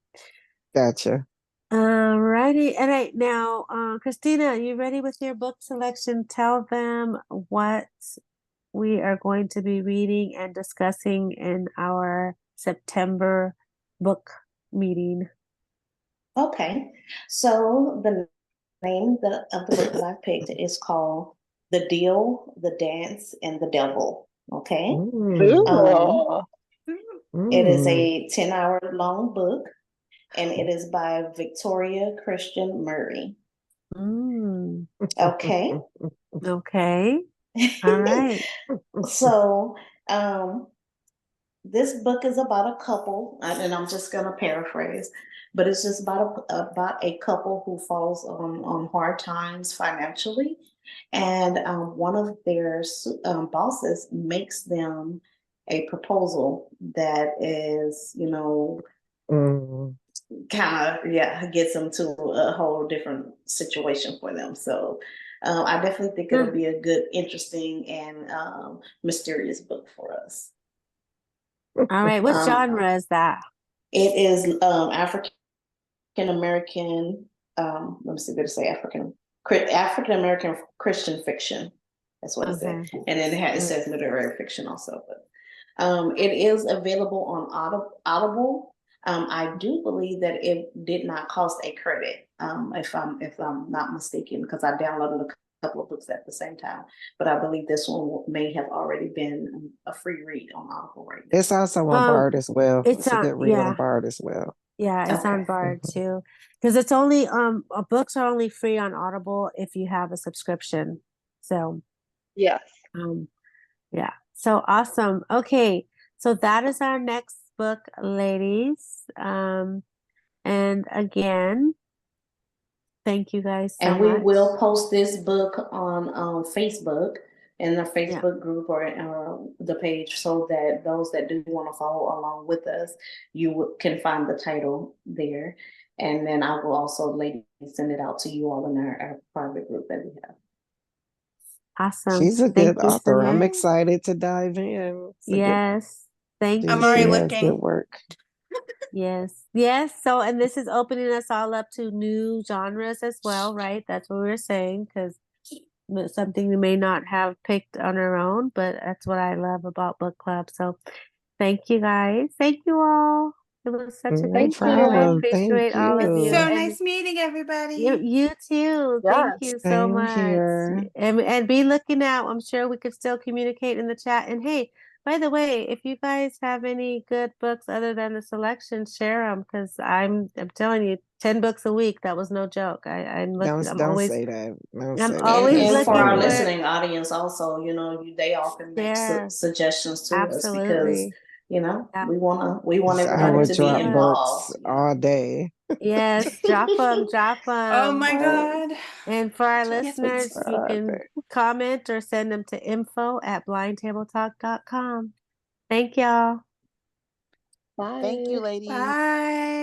Speaker 4: Gotcha.
Speaker 1: righty. All right. Now, Christina, you ready with your book selection? Tell them what we are going to be reading and discussing in our September book meeting.
Speaker 2: Okay, so the name of the book that I picked is called The Deal, the Dance, and the Devil. Okay.
Speaker 5: Ooh.
Speaker 2: It is a 10-hour long book, and it is by Victoria Christian Murray. Okay.
Speaker 1: Okay. All right.
Speaker 2: So, this book is about a couple, and I'm just going to paraphrase, but it's just about a couple who falls on hard times financially, and one of their bosses makes them a proposal that is, kind of gets them to a whole different situation for them. So I definitely think it'll be a good, interesting, and mysterious book for us.
Speaker 1: All right. What genre is that?
Speaker 2: It is African American. Let me see. Better say African American Christian fiction. That's what it said, and then it says literary fiction also. But it is available on Audible. I do believe that it did not cost a credit, if I'm not mistaken, because I downloaded a couple of books at the same time. But I believe this one may have already been a free read on Audible right now.
Speaker 4: It's also on Bard as well.
Speaker 1: It's
Speaker 4: a good read on Bard as well.
Speaker 1: Yeah, it's on Bard too. Because it's only books are only free on Audible if you have a subscription. So
Speaker 5: yes.
Speaker 1: Yeah. So awesome. Okay. So that is our next book, ladies. And again, thank you guys so
Speaker 2: And we
Speaker 1: much.
Speaker 2: will post this book on Facebook in the Facebook group or the page, so that those that do want to follow along with us, you can find the title there. And then I will also, ladies, send it out to you all in our private group that we have.
Speaker 1: Awesome.
Speaker 4: She's a
Speaker 1: Thank
Speaker 4: good
Speaker 1: you
Speaker 4: author.
Speaker 1: so
Speaker 4: I'm
Speaker 1: much.
Speaker 4: excited to dive in.
Speaker 1: Yes. Thank you.
Speaker 6: I'm already
Speaker 4: She has
Speaker 6: looking.
Speaker 4: good work.
Speaker 1: Yes. Yes. So, and this is opening us all up to new genres as well, right? That's what we were saying, because something we may not have picked on our own, but that's what I love about book club. So thank you guys. Thank you all. It was such a
Speaker 4: No
Speaker 1: great time. I
Speaker 4: problem. Thank
Speaker 1: appreciate all of
Speaker 6: It's
Speaker 1: you.
Speaker 6: so
Speaker 4: you.
Speaker 1: And
Speaker 6: nice meeting everybody.
Speaker 1: you too. Thank
Speaker 5: Yes.
Speaker 1: you so
Speaker 4: Same
Speaker 1: much.
Speaker 4: here.
Speaker 1: And be looking out. I'm sure we could still communicate in the chat. And hey, by the way, if you guys have any good books other than the selection, share them, because I'm telling you, 10 books a week. That was no joke. I'm looking. I'm
Speaker 4: Don't
Speaker 1: always
Speaker 4: say that. Don't
Speaker 1: I'm
Speaker 4: say that.
Speaker 1: always
Speaker 2: And for
Speaker 1: looking
Speaker 2: our
Speaker 1: for
Speaker 2: listening audience also, they all can make
Speaker 1: share.
Speaker 2: suggestions to us, because
Speaker 1: Absolutely. Yeah.
Speaker 2: we want
Speaker 4: I
Speaker 2: everybody
Speaker 4: would
Speaker 2: to be
Speaker 4: drop
Speaker 2: involved.
Speaker 4: books all day.
Speaker 1: Yes, drop them, drop
Speaker 6: Oh
Speaker 1: them.
Speaker 6: my God.
Speaker 1: And for our
Speaker 2: Yes,
Speaker 1: listeners,
Speaker 2: please.
Speaker 1: you can comment or send them to info@blindtabletalk.com. Thank y'all.
Speaker 5: Bye.
Speaker 3: Thank you, ladies.
Speaker 6: Bye.